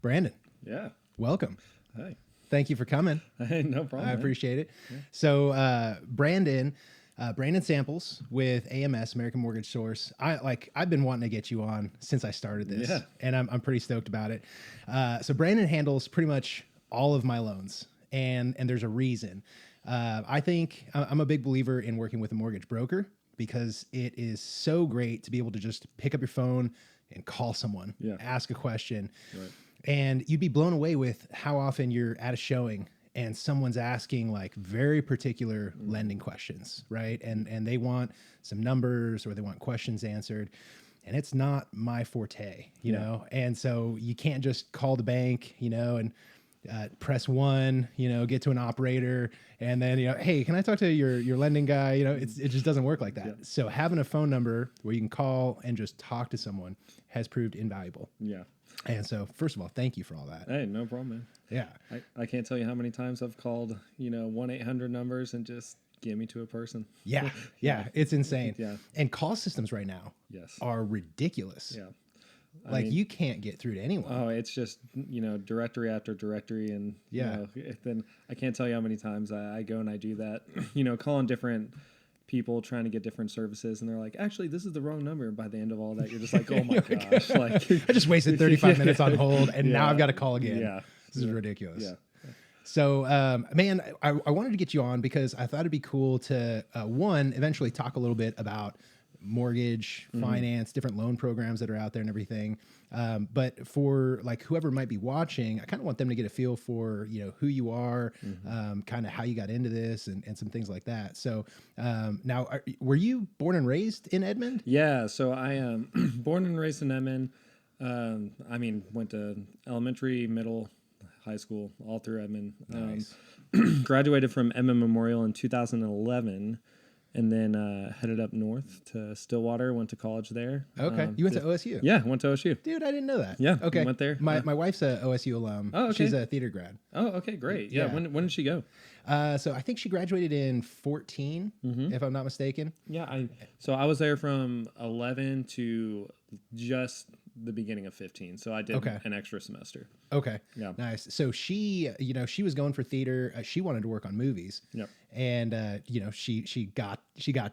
Brandon, Yeah. welcome. Hey. Thank you for coming. Hey, no problem. I man. appreciate it. Yeah. So, Brandon Samples with AMS, American Mortgage Source. I've been wanting to get you on since I started this, Yeah. and I'm pretty stoked about it. So Brandon handles pretty much all of my loans, and there's a reason. I think I'm a big believer in working with a mortgage broker because it is so great to be able to just pick up your phone and call someone, Yeah. ask a question. Right. And you'd be blown away with how often you're at a showing and someone's asking like very particular lending questions, right? And they want some numbers or they want questions answered. And it's not my forte, you know? And so you can't just call the bank, and press one, get to an operator and then, hey, can I talk to your lending guy? It just doesn't work like that. Yeah. So having a phone number where you can call and just talk to someone has proved invaluable. Yeah. And so, first of all, thank you for all that. Hey, no problem, man. Yeah. I can't tell you how many times I've called, 1-800 numbers and just get me to a person. Yeah. Yeah. It's insane. Yeah. And call systems right now Yes. are ridiculous. Yeah. Like you can't get through to anyone. Oh, it's just, directory after directory. And, Yeah. then I can't tell you how many times I go and I do that, calling different people trying to get different services. And they're like, actually, this is the wrong number. And by the end of all that, you're just like, oh my gosh. Like, I just wasted 35 minutes on hold and now I've got to call again. Yeah. This is ridiculous. Yeah. So, man, I wanted to get you on because I thought it'd be cool to, one, eventually talk a little bit about mortgage, finance, different loan programs that are out there and everything. But for like whoever might be watching, I kind of want them to get a feel for, who you are, kind of how you got into this and some things like that. So now, were you born and raised in Edmond? Yeah. So I am born and raised in Edmond. Went to elementary, middle, high school, all through Edmond. Nice. Graduated from Edmond Memorial in 2011. And then headed up north to Stillwater, went to college there. Okay. You went to OSU? Yeah, went to OSU. Dude, I didn't know that. Yeah, Okay. went there. My wife's a OSU alum. Oh, okay. She's a theater grad. Oh, okay, great. Yeah, Yeah. When did she go? So I think she graduated in 14, if I'm not mistaken. Yeah, I was there from 11 to just the beginning of 15. So I did an extra semester. Okay. Yeah. Nice. So she, she was going for theater. She wanted to work on movies. Yep. And she got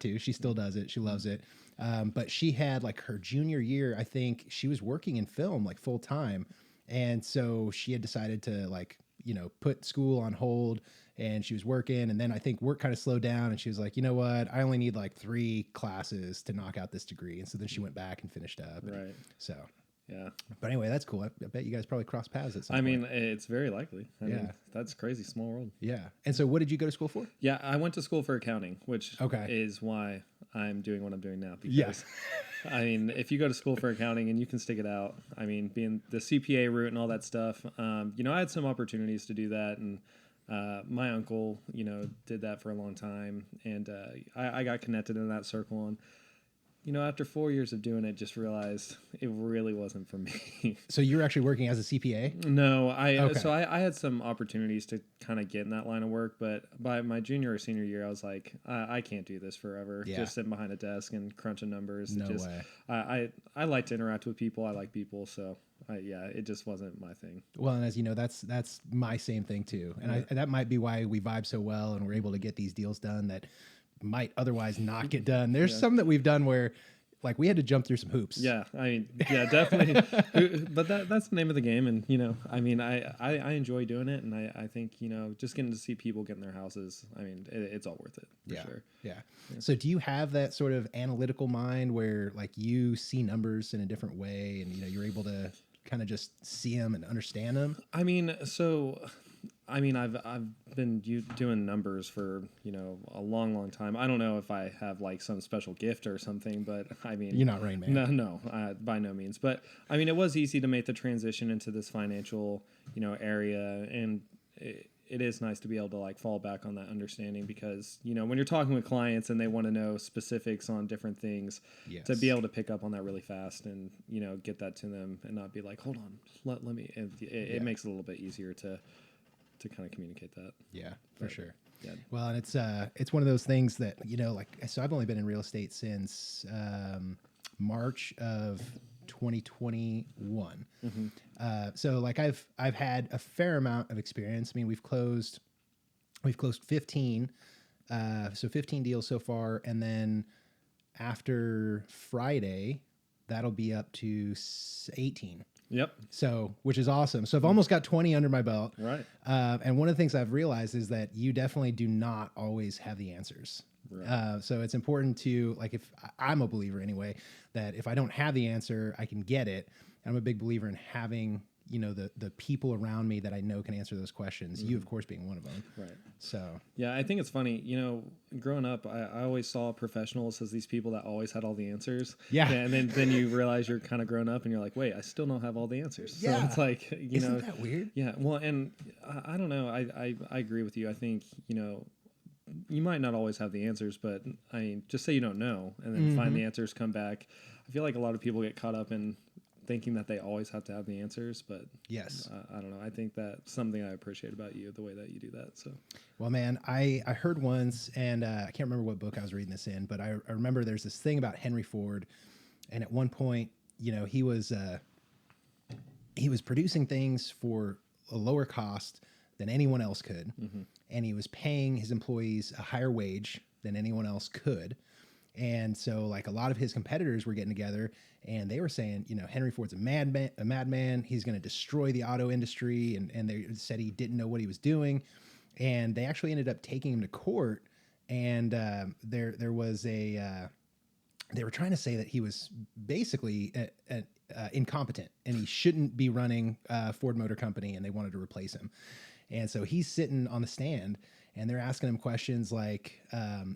to. She still does it. She loves it. But she had like her junior year, I think she was working in film like full time. And so she had decided to like, put school on hold and she was working. And then I think work kind of slowed down and she was like, you know what? I only need like 3 classes to knock out this degree. And so then she went back and finished up. Right. So. Yeah. But anyway, that's cool. I bet you guys probably cross paths at some point. It's very likely. I mean, that's crazy. Small world. Yeah. And so what did you go to school for? Yeah, I went to school for accounting, which Okay. is why I'm doing what I'm doing now. Because, Yeah. if you go to school for accounting and you can stick it out, being the CPA route and all that stuff, I had some opportunities to do that. And my uncle, did that for a long time. And I got connected in that circle. And, after 4 years of doing it, just realized it really wasn't for me. So you were actually working as a CPA? No, I had some opportunities to kind of get in that line of work, but by my junior or senior year, I was like, I can't do this forever. Yeah. Just sitting behind a desk and crunching numbers. No way. I like to interact with people. I like people, so it just wasn't my thing. Well, and as you know, that's my same thing too. And that might be why we vibe so well and we're able to get these deals done that might otherwise not get done. There's some that we've done where like we had to jump through some hoops. Yeah, definitely. But that's the name of the game, and I enjoy doing it, and I think just getting to see people get in their houses. It's all worth it for sure. Yeah. So do you have that sort of analytical mind where like you see numbers in a different way, and you're able to kind of just see them and understand them? I've been doing numbers for a long time. I don't know if I have like some special gift or something, but you're not Rain Man. No, by no means. But it was easy to make the transition into this financial area, and it is nice to be able to like fall back on that understanding because when you're talking with clients and they want to know specifics on different things, to be able to pick up on that really fast and get that to them and not be like, hold on, let me. It makes it a little bit easier to kind of communicate that. Yeah, for sure. Yeah. Well, and it's one of those things that, so I've only been in real estate since March of 2021. So like I've had a fair amount of experience. I mean, we've closed 15, so 15 deals so far, and then after Friday, that'll be up to 18. Yep. So, which is awesome. So I've almost got 20 under my belt. Right. And one of the things I've realized is that you definitely do not always have the answers. Right. So it's important to, like, if I'm a believer anyway, that if I don't have the answer, I can get it. I'm a big believer in having, you know, the people around me that I know can answer those questions. You, of course, being one of them. Right. So Yeah, I think it's funny. You know, growing up, I always saw professionals as these people that always had all the answers. Yeah. And then you realize you're kind of grown up and you're like, wait, I still don't have all the answers. Yeah. So it's like, you Isn't know. that weird? Yeah. Well, and I don't know. I agree with you. I think, you know, you might not always have the answers, but I mean, just say you don't know and then find the answers, come back. I feel like a lot of people get caught up in thinking that they always have to have the answers, but Yes. I don't know. I think that's something I appreciate about you, the way that you do that. So, Well, man, I heard once, and I can't remember what book I was reading this in, but I remember there's this thing about Henry Ford, and at one point, you know, he was producing things for a lower cost than anyone else could, and he was paying his employees a higher wage than anyone else could. And so, like, a lot of his competitors were getting together, and they were saying, you know, Henry Ford's a madman. He's going to destroy the auto industry, and they said he didn't know what he was doing. And they actually ended up taking him to court, and there was a they were trying to say that he was basically incompetent, and he shouldn't be running Ford Motor Company, and they wanted to replace him. And so he's sitting on the stand, and they're asking him questions like,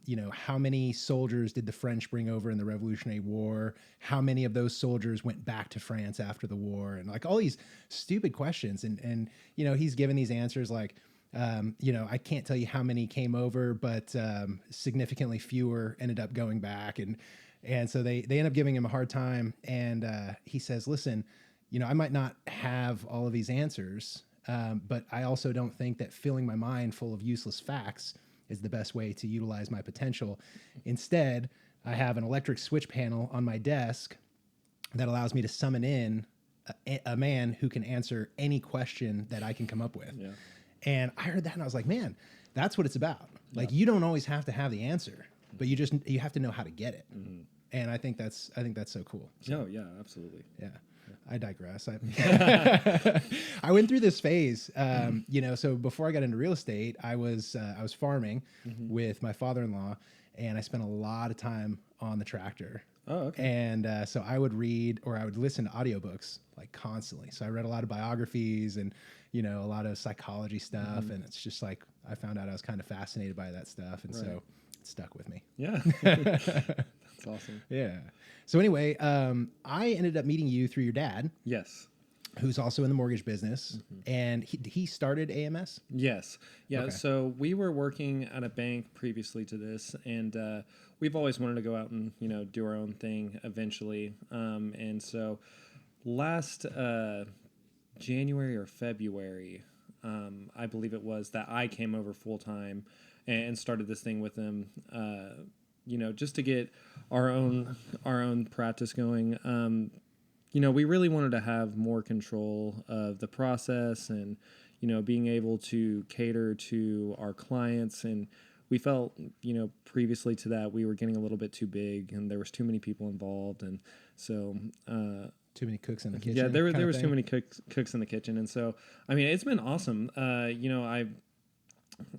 you know, how many soldiers did the French bring over in the Revolutionary War? How many of those soldiers went back to France after the war? And like all these stupid questions. And you know, he's giving these answers like, you know, I can't tell you how many came over, but significantly fewer ended up going back. And so they end up giving him a hard time. And he says, listen, you know, I might not have all of these answers, but I also don't think that filling my mind full of useless facts is the best way to utilize my potential. Instead, I have an electric switch panel on my desk that allows me to summon in a man who can answer any question that I can come up with. yeah. And I heard that and I was like, man, that's what it's about. Like, you don't always have to have the answer, but you have to know how to get it. And I think that's so cool. Oh, yeah, absolutely. Yeah. I digress. I went through this phase, you know, so before I got into real estate, I was farming with my father-in-law, and I spent a lot of time on the tractor. Oh, okay. And so I would read or I would listen to audiobooks like constantly. So I read a lot of biographies and, you know, a lot of psychology stuff. And it's just like, I found out I was kind of fascinated by that stuff. And so it stuck with me. Yeah. That's awesome. Yeah. So anyway, I ended up meeting you through your dad, Yes. who's also in the mortgage business, and he started AMS. Yes. Yeah. Okay. So we were working at a bank previously to this, and we've always wanted to go out and, you know, do our own thing eventually. And so last January or February, I believe it was, that I came over full time and started this thing with them. You know, just to get our own practice going. You know, we really wanted to have more control of the process and, you know, being able to cater to our clients. And we felt, you know, previously to that, we were getting a little bit too big and there was too many people involved. And so, Too many cooks in the kitchen. yeah, there was thing. too many cooks in the kitchen. And so, I mean, it's been awesome. You know,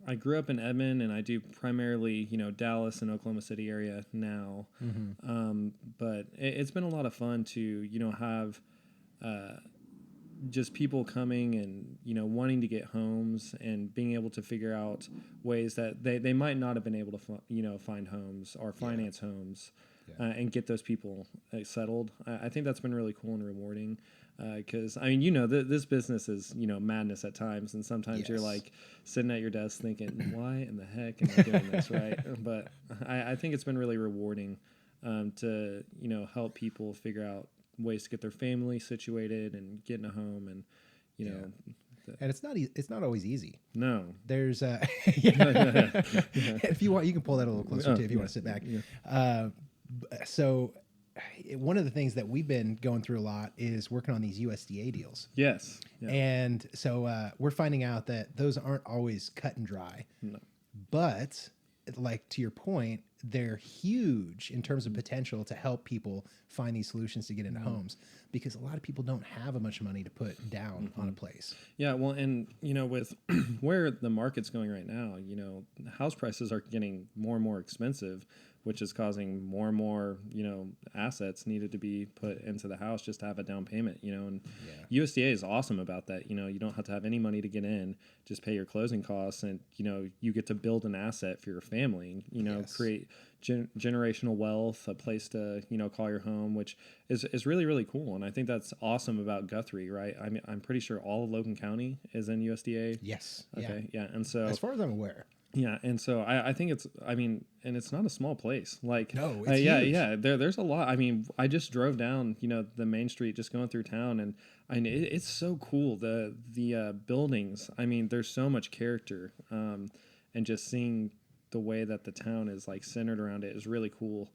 I grew up in Edmond, and I do primarily, you know, Dallas and Oklahoma City area now. But it's been a lot of fun to, you know, have just people coming and, you know, wanting to get homes and being able to figure out ways that they might not have been able to, you know, find homes or finance homes and get those people settled. I think that's been really cool and rewarding. Because, I mean, you know, this business is, you know, madness at times. And sometimes you're like sitting at your desk thinking, why in the heck am I doing this, right? But I think it's been really rewarding to, you know, help people figure out ways to get their family situated and get in a home. And, you know. And it's not always easy. No. There's if you want, you can pull that a little closer too if you want to sit back. So one of the things that we've been going through a lot is working on these USDA deals. Yes. Yeah. And so we're finding out that those aren't always cut and dry. No. But like to your point, they're huge in terms of potential to help people find these solutions to get into homes, because a lot of people don't have much money to put down on a place. Yeah, well, and with where the market's going right now, house prices are getting more and more expensive, which is causing more and more, assets needed to be put into the house just to have a down payment, and USDA is awesome about that. You don't have to have any money to get in, just pay your closing costs, and, you get to build an asset for your family, create generational wealth, a place to, call your home, which is really, really cool. And I think that's awesome about Guthrie, right? I mean, I'm pretty sure all of Logan County is in USDA. Yes. Okay. Yeah. And so, as far as I'm aware. Yeah, and so I think and it's not a small place. Like, no, it's huge. Yeah. There's a lot. I mean, I just drove down, the main street, just going through town, and it's so cool. The buildings. I mean, there's so much character, and just seeing the way that the town is like centered around it is really cool.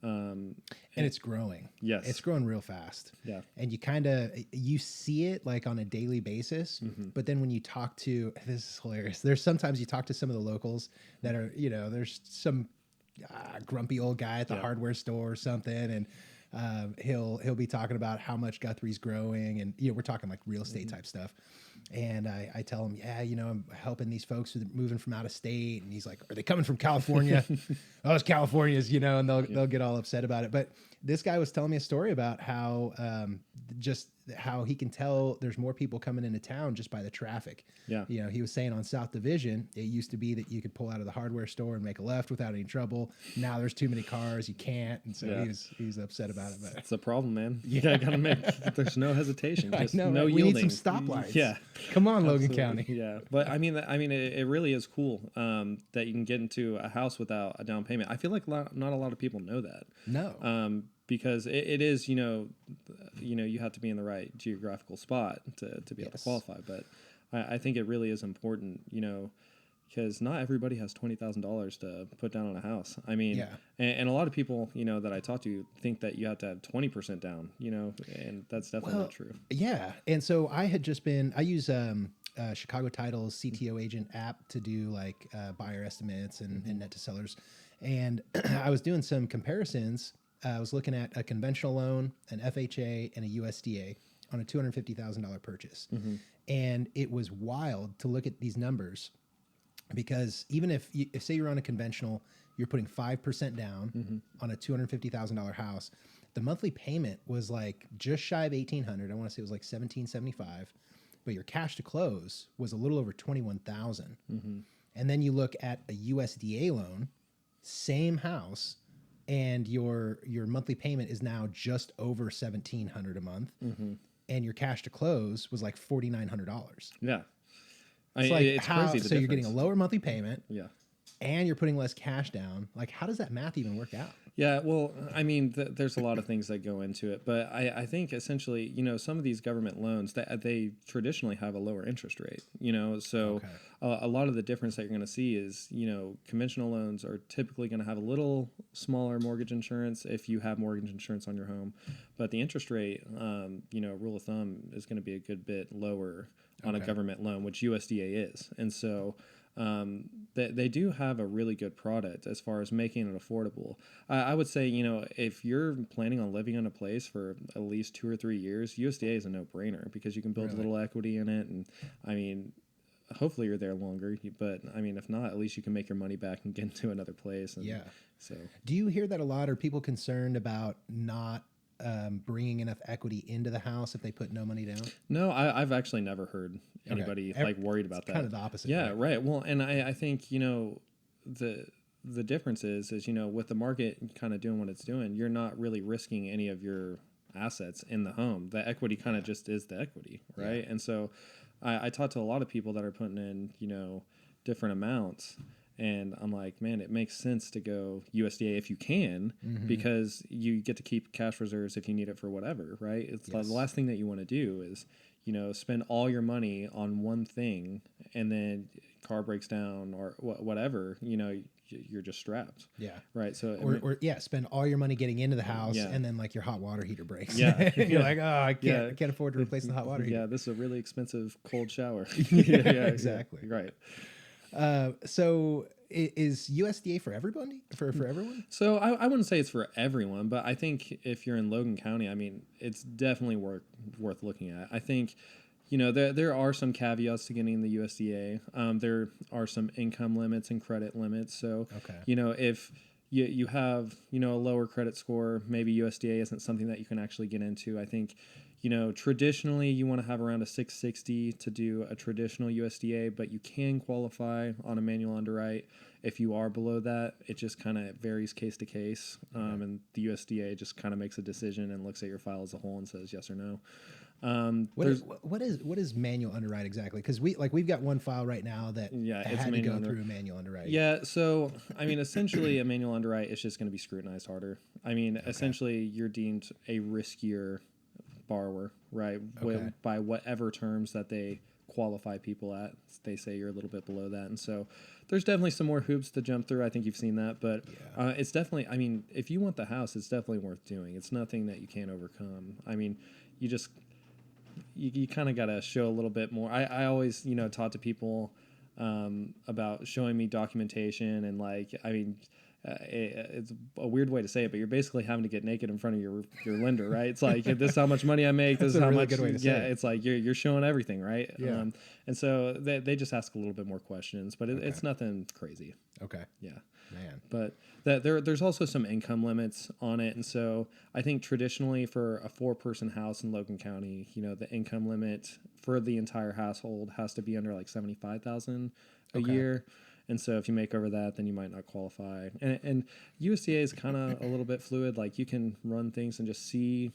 And it's growing. Yes. It's growing real fast. Yeah. And you see it like on a daily basis, but then when you talk to, this is hilarious. There's sometimes you talk to some of the locals that are, there's some grumpy old guy at the hardware store or something. And he'll be talking about how much Guthrie's growing, and we're talking like real estate type stuff. And I tell him, I'm helping these folks who are moving from out of state. And he's like, are they coming from California? Oh, it's California's, and they'll get all upset about it. But this guy was telling me a story about how just how he can tell there's more people coming into town just by the traffic. Yeah. He was saying on South Division, it used to be that you could pull out of the hardware store and make a left without any trouble. Now there's too many cars, you can't. And so he's upset about it. But that's a problem, man. You gotta make, there's no hesitation. Just I know, no right? yielding. We need some stoplights. Yeah. Come on, Logan County. Yeah. But I mean, it really is cool that you can get into a house without a down payment. I feel like not a lot of people know that. No. Because it is, you have to be in the right geographical spot to be able to qualify. But I think it really is important, because not everybody has $20,000 to put down on a house. I mean, and a lot of people, that I talk to think that you have to have 20% down, and that's definitely not true. Yeah. And so I use Chicago Title's CTO agent app to do like buyer estimates and net to sellers. And I was doing some comparisons. I was looking at a conventional loan, an FHA, and a USDA on a $250,000 purchase. And it was wild to look at these numbers, because even if say you're on a conventional, you're putting 5% down on a $250,000 house, the monthly payment was like just shy of $1,800. I want to say it was like $1,775, but your cash to close was a little over $21,000. And then you look at a USDA loan, same house, and your monthly payment is now just over $1,700 a month, and your cash to close was like $4,900. Yeah, it's crazy. So you're getting a lower monthly payment, and you're putting less cash down. Like, how does that math even work out? Yeah, well, I mean, there's a lot of things that go into it, but I think essentially, some of these government loans, that they traditionally have a lower interest rate, so a lot of the difference that you're going to see is, conventional loans are typically going to have a little smaller mortgage insurance if you have mortgage insurance on your home, but the interest rate, rule of thumb is going to be a good bit lower on a government loan, which USDA is, and so they do have a really good product as far as making it affordable. I would say, if you're planning on living in a place for at least 2 or 3 years, USDA is a no-brainer, because you can build a little equity in it. And I mean, hopefully you're there longer, but I mean, if not, at least you can make your money back and get into another place. And so do you hear that a lot? Are people concerned about not bringing enough equity into the house if they put no money down? No, I've actually never heard anybody like worried about that. Kind of the opposite. Yeah, right. Well, and I think, the difference is, with the market kind of doing what it's doing, you're not really risking any of your assets in the home. The equity kind of just is the equity, right? And so I talk to a lot of people that are putting in, different amounts. And I'm like, man, it makes sense to go USDA if you can, because you get to keep cash reserves if you need it for whatever, right? It's the last thing that you want to do is, spend all your money on one thing and then car breaks down or whatever, you're just strapped. Yeah. Right. So, Or spend all your money getting into the house, Yeah. and then like your hot water heater breaks. Yeah. And you're Yeah. like, oh, I Yeah. can't afford to replace the hot water heater. Yeah, this is a really expensive cold shower. Yeah, exactly. Right. So is USDA for everybody? For everyone? So I wouldn't say it's for everyone, but I think if you're in Logan County, I mean, it's definitely worth looking at. I think, there are some caveats to getting the USDA. There are some income limits and credit limits. So, Okay. If you have, a lower credit score, maybe USDA isn't something that you can actually get into. I think, traditionally you want to have around a 660 to do a traditional USDA, but you can qualify on a manual underwrite if you are below that. It just kind of varies case to case. And the USDA just kind of makes a decision and looks at your file as a whole and says yes or no. What is manual underwrite exactly? Because we've got one file right now that it's had to go through a manual underwrite. Yeah, so I mean, essentially, a manual underwrite is just going to be scrutinized harder. I mean, essentially, you're deemed a riskier borrower, right? Okay. By whatever terms that they qualify people at, they say you're a little bit below that, and so there's definitely some more hoops to jump through. I think you've seen that, but it's definitely. I mean, if you want the house, it's definitely worth doing. It's nothing that you can't overcome. I mean, you kind of got to show a little bit more. I always, talk to people about showing me documentation and it's a weird way to say it, but you're basically having to get naked in front of your lender, right? It's like, this is how much money I make. This is how really much. Good way to say it. It's like you're showing everything, right? Yeah. And so they just ask a little bit more questions, but it's nothing crazy. Okay. Yeah. Man. But there's also some income limits on it, and so I think traditionally for a 4-person house in Logan County, the income limit for the entire household has to be under like $75,000 a year. And so if you make over that, then you might not qualify. And USDA is kind of a little bit fluid. Like you can run things and just see,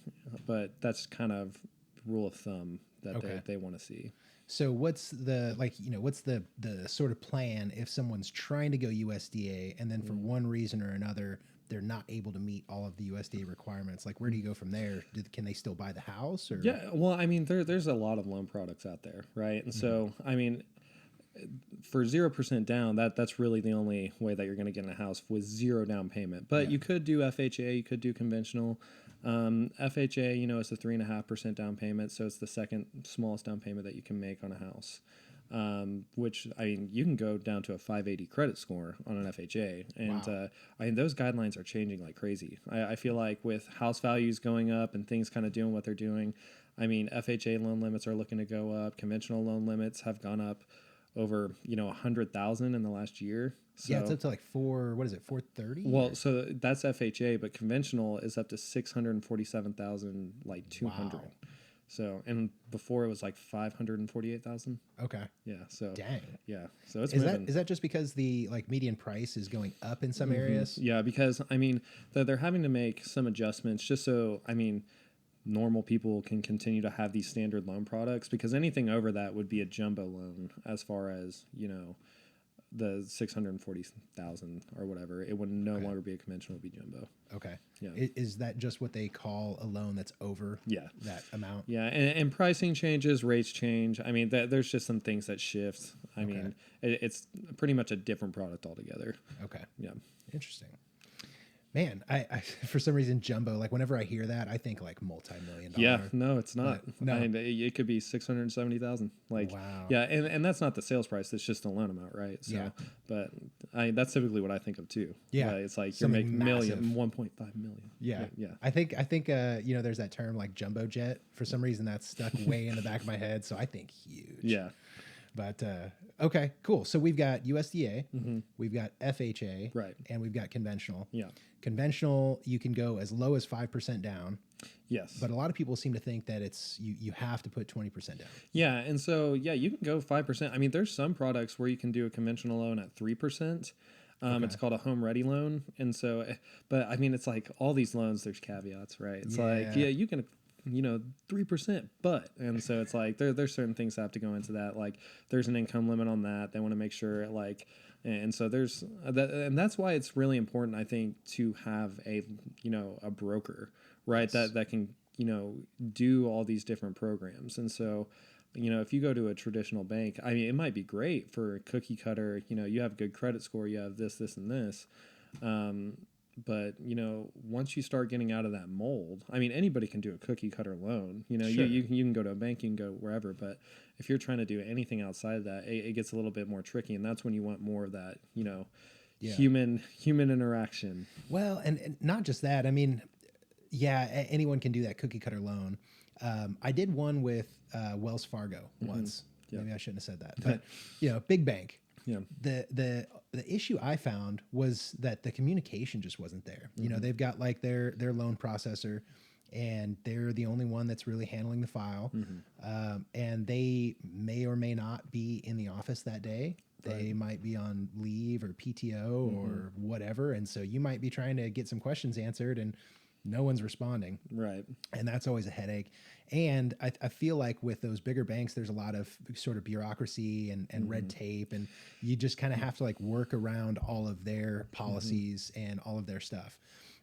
but that's kind of rule of thumb that they want to see. So what's the sort of plan if someone's trying to go USDA and then for one reason or another they're not able to meet all of the USDA requirements? Like, where do you go from there? Can they still buy the house? Or Yeah, well, I mean, there's a lot of loan products out there, right? And so, I mean, for 0% down, that's really the only way that you're going to get in a house with 0 down payment. But you could do FHA, you could do conventional. FHA, is a 3.5% down payment, so it's the second smallest down payment that you can make on a house. Which, I mean, you can go down to a 580 credit score on an FHA, and I mean, those guidelines are changing like crazy. I feel like with house values going up and things kind of doing what they're doing, I mean, FHA loan limits are looking to go up. Conventional loan limits have gone up over 100,000 in the last year. So, yeah, it's up to like 430? Well, so that's FHA, but conventional is up to 647,000, like 200. Wow. So, and before it was like 548,000. Okay. Yeah. So Dang. Yeah. So it's is that just because the median price is going up in some areas? Yeah, because I mean they're having to make some adjustments just so normal people can continue to have these standard loan products, because anything over that would be a jumbo loan as far as the 640,000 or whatever. It would no longer be a conventional, it would be jumbo. Okay. Yeah. Is that just what they call a loan that's over that amount? Yeah, and pricing changes, rates change. I mean, there's just some things that shift. I mean, it's pretty much a different product altogether. Okay. Yeah. Interesting. Man, I for some reason jumbo, like whenever I hear that, I think like multi-million-dollar. Yeah, no, it's not. No. I mean, it could be 670,000. Like, wow. Yeah, and that's not the sales price. It's just the loan amount, right? So, yeah. But that's typically what I think of too. Yeah, it's like something you're making massive. 1.5 million. Yeah. Yeah. I think there's that term like jumbo jet. For some reason, that's stuck way in the back of my head. So I think huge. Yeah. But okay, cool. So we've got USDA, we've got FHA, Right. and we've got conventional. Yeah. Conventional, you can go as low as 5% down. Yes. But a lot of people seem to think that it's you have to put 20% down. Yeah, and so you can go 5%. I mean, there's some products where you can do a conventional loan at 3%. It's called a home ready loan, and so, but I mean, it's like all these loans. There's caveats, right? It's like you can. 3%, and so it's like there's certain things that have to go into that. Like there's an income limit on that. They want to make sure and so there's that, and that's why it's really important, I think, to have a broker, right? Yes. That can do all these different programs. And so if you go to a traditional bank, I mean, it might be great for cookie cutter, you have good credit score, you have this, and this. But, once you start getting out of that mold, I mean, anybody can do a cookie cutter loan. Sure. You can go to a bank, you can go wherever. But if you're trying to do anything outside of that, it gets a little bit more tricky. And that's when you want more of that, human interaction. Well, and not just that. I mean, yeah, anyone can do that cookie cutter loan. I did one with Wells Fargo once. Yeah. Maybe I shouldn't have said that, but big bank. Yeah. The issue I found was that the communication just wasn't there. They've got like their loan processor, and they're the only one that's really handling the file. And they may or may not be in the office that day. They might be on leave or PTO or whatever. And so you might be trying to get some questions answered and no one's responding. Right. And that's always a headache. And I feel like with those bigger banks, there's a lot of sort of bureaucracy and red tape. And you just kind of have to like work around all of their policies and all of their stuff.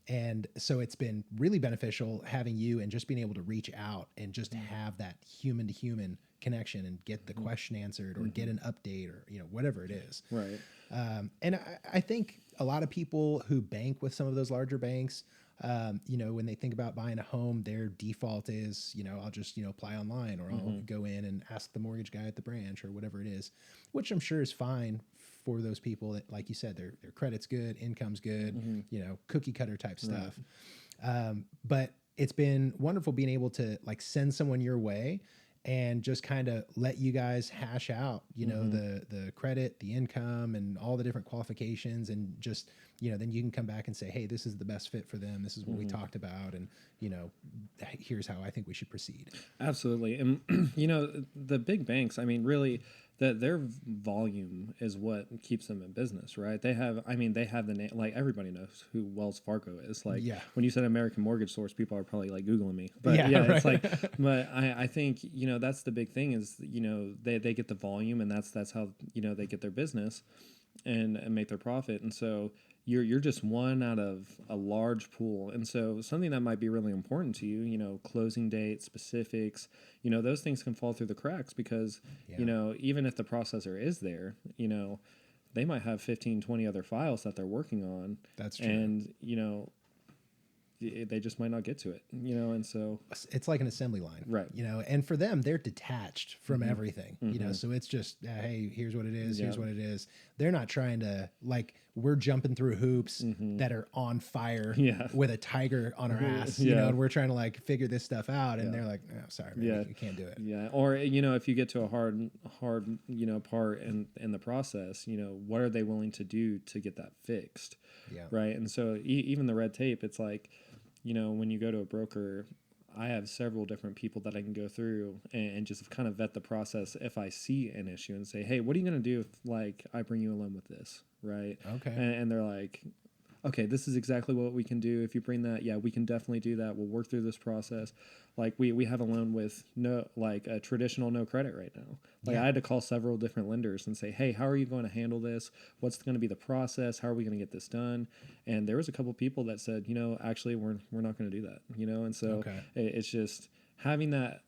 And so it's been really beneficial having you and just being able to reach out and just have that human to human connection and get the question answered or get an update or, whatever it is. Right. And I think a lot of people who bank with some of those larger banks, when they think about buying a home, their default is, I'll just, apply online or I'll go in and ask the mortgage guy at the branch or whatever it is, which I'm sure is fine for those people that, like you said, their credit's good, income's good, cookie cutter type stuff. But it's been wonderful being able to like send someone your way and just kind of let you guys hash out, the credit, the income, and all the different qualifications, and just, then you can come back and say, hey, this is the best fit for them. This is what we talked about, and here's how I think we should proceed. Absolutely, and the big banks. I mean, really, their volume is what keeps them in business, right? They have the name, like everybody knows who Wells Fargo is. Like when you said American Mortgage Source, people are probably like Googling me. But it's like, but I think, that's the big thing is, they get the volume, and that's how, they get their business and make their profit. And so you're just one out of a large pool. And so something that might be really important to you, closing date, specifics, those things can fall through the cracks because, even if the processor is there, they might have 15, 20 other files that they're working on. That's true. And, they just might not get to it, and so it's like an assembly line, right? And for them, they're detached from everything, so it's just, hey, here's what it is. Here's what it is. They're not trying to, like, we're jumping through hoops that are on fire with a tiger on our ass, and we're trying to like figure this stuff out. And they're like, oh, sorry, man, you can't do it. Yeah. Or, if you get to a hard, part in the process, what are they willing to do to get that fixed? Yeah. Right. And so even the red tape, it's like, when you go to a broker, I have several different people that I can go through and just kind of vet the process if I see an issue and say, hey, what are you going to do if, like, I bring you a loan with this, right? Okay. And they're like, okay, this is exactly what we can do. If you bring that, we can definitely do that. We'll work through this process. Like, we have a loan with a traditional no credit right now. Like, I had to call several different lenders and say, hey, how are you going to handle this? What's going to be the process? How are we going to get this done? And there was a couple people that said, actually, we're not going to do that, and so it's just having that,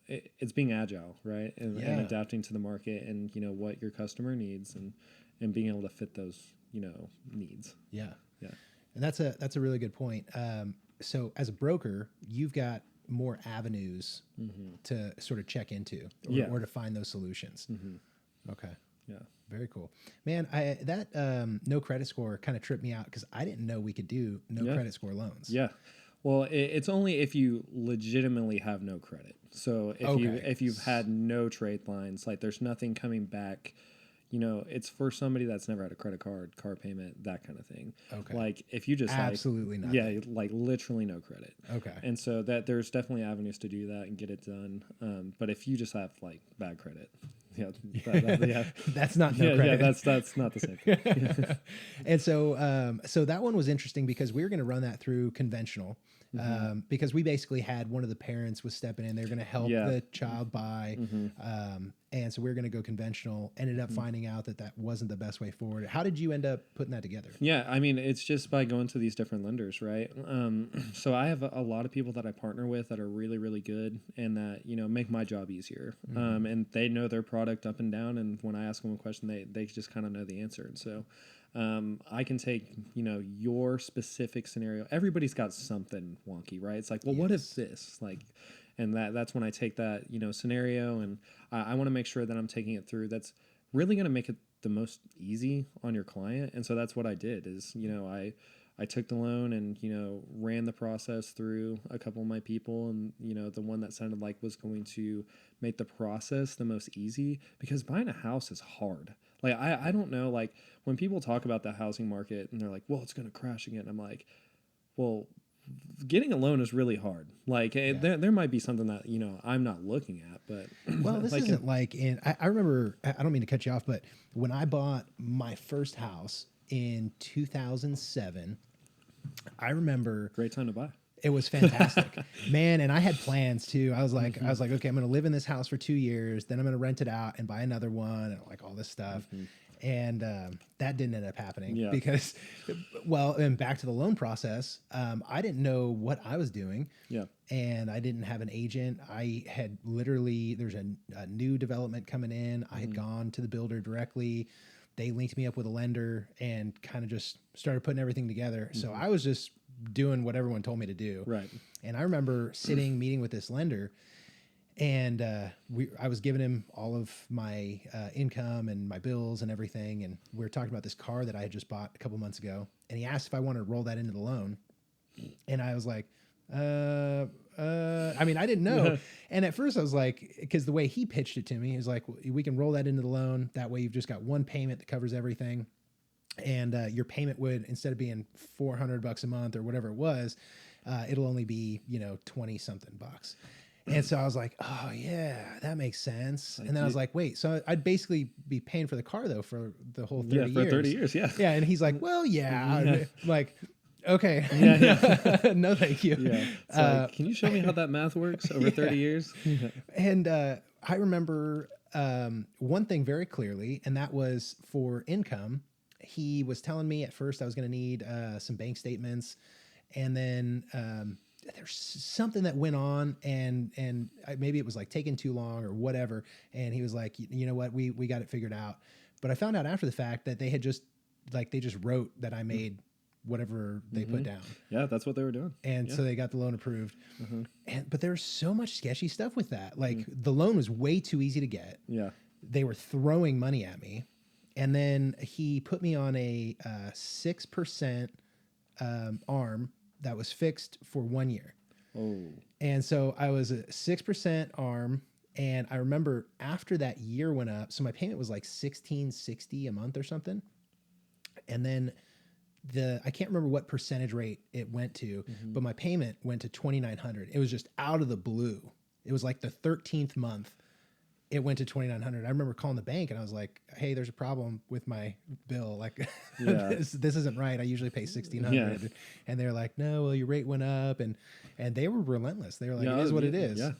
it's being agile, right? And adapting to the market and, what your customer needs and being able to fit those, needs. Yeah. And that's a really good point. So as a broker, you've got more avenues to sort of check into or to find those solutions. Okay. Yeah. Very cool, man. That no credit score kind of tripped me out because I didn't know we could do no credit score loans. Yeah. Well, it's only if you legitimately have no credit. So if you've had no trade lines, like there's nothing coming back, it's for somebody that's never had a credit card, car payment, that kind of thing. Okay. Like if you just absolutely nothing. Yeah, like literally no credit. Okay. And so that there's definitely avenues to do that and get it done. But if you just have like bad credit, Yeah, That's not no yeah, credit. that's not the same thing. And so that one was interesting because we were going to run that through conventional, because we basically had one of the parents was stepping in. They're going to help Yeah. the child buy, and so we were going to go conventional. Ended up finding out that that wasn't the best way forward. How did you end up putting that together? Yeah, I mean, it's just by going to these different lenders, right? So I have a lot of people that I partner with that are really, really good and that, make my job easier. And they know their product up and down. And when I ask them a question, they just kind of know the answer. And so I can take, your specific scenario. Everybody's got something wonky, right? It's like, well, what if this? Like, and that's when I take that, scenario and I want to make sure that I'm taking it through. That's really going to make it the most easy on your client. And so that's what I did is, I took the loan and, ran the process through a couple of my people and, the one that sounded like was going to make the process the most easy because buying a house is hard. Like, I don't know, like when people talk about the housing market and they're like, well, it's going to crash again. I'm like, well, getting a loan is really hard. Like there might be something that, I'm not looking at, but well, this like, isn't like I remember, I don't mean to cut you off, but when I bought my first house in 2007, I remember great time to buy. it was fantastic, man. And I had plans too. I was like, okay, I'm going to live in this house for 2 years. Then I'm going to rent it out and buy another one and like all this stuff. And that didn't end up happening because, well, and back to the loan process, I didn't know what I was doing. Yeah. And I didn't have an agent. I had literally, there's a new development coming in. I had gone to the builder directly. They linked me up with a lender and kind of just started putting everything together. So I was just doing what everyone told me to do. Right. And I remember meeting with this lender. And I was giving him all of my income and my bills and everything. And we were talking about this car that I had just bought a couple months ago. And he asked if I wanted to roll that into the loan. And I was like, I mean, I didn't know. And at first I was like, because the way he pitched it to me, he was like, we can roll that into the loan. That way you've just got one payment that covers everything. And your payment would, instead of being $400 a month or whatever it was, it'll only be, 20 something bucks. And so I was like, oh yeah, that makes sense. And then I was like, wait, so I'd basically be paying for the car though for the whole 30 years. Yeah, for 30 years, yeah. Yeah, and he's like, well, yeah. I'm like, okay. No, thank you. Yeah. It's like, can you show me how that math works over 30 years? And I remember one thing very clearly, and that was for income. He was telling me at first I was going to need some bank statements, and then there's something that went on, and maybe it was like taking too long or whatever. And he was like, you know what, we got it figured out. But I found out after the fact that they just wrote that I made whatever they put down. Yeah, that's what they were doing. And so they got the loan approved. But there's so much sketchy stuff with that. Like the loan was way too easy to get. Yeah. They were throwing money at me. And then he put me on a 6% ARM that was fixed for 1 year. Oh. And so I was a 6% ARM. And I remember after that year went up, so my payment was like $1,660 a month or something. And then I can't remember what percentage rate it went to, but my payment went to $2,900. It was just out of the blue. It was like the 13th month. It went to $2,900. I remember calling the bank and I was like, hey, there's a problem with my bill. Like this isn't right. I usually pay $1,600. Yeah. And they're like, no, well, your rate went up. And they were relentless. They were like, it is what it is. Yeah.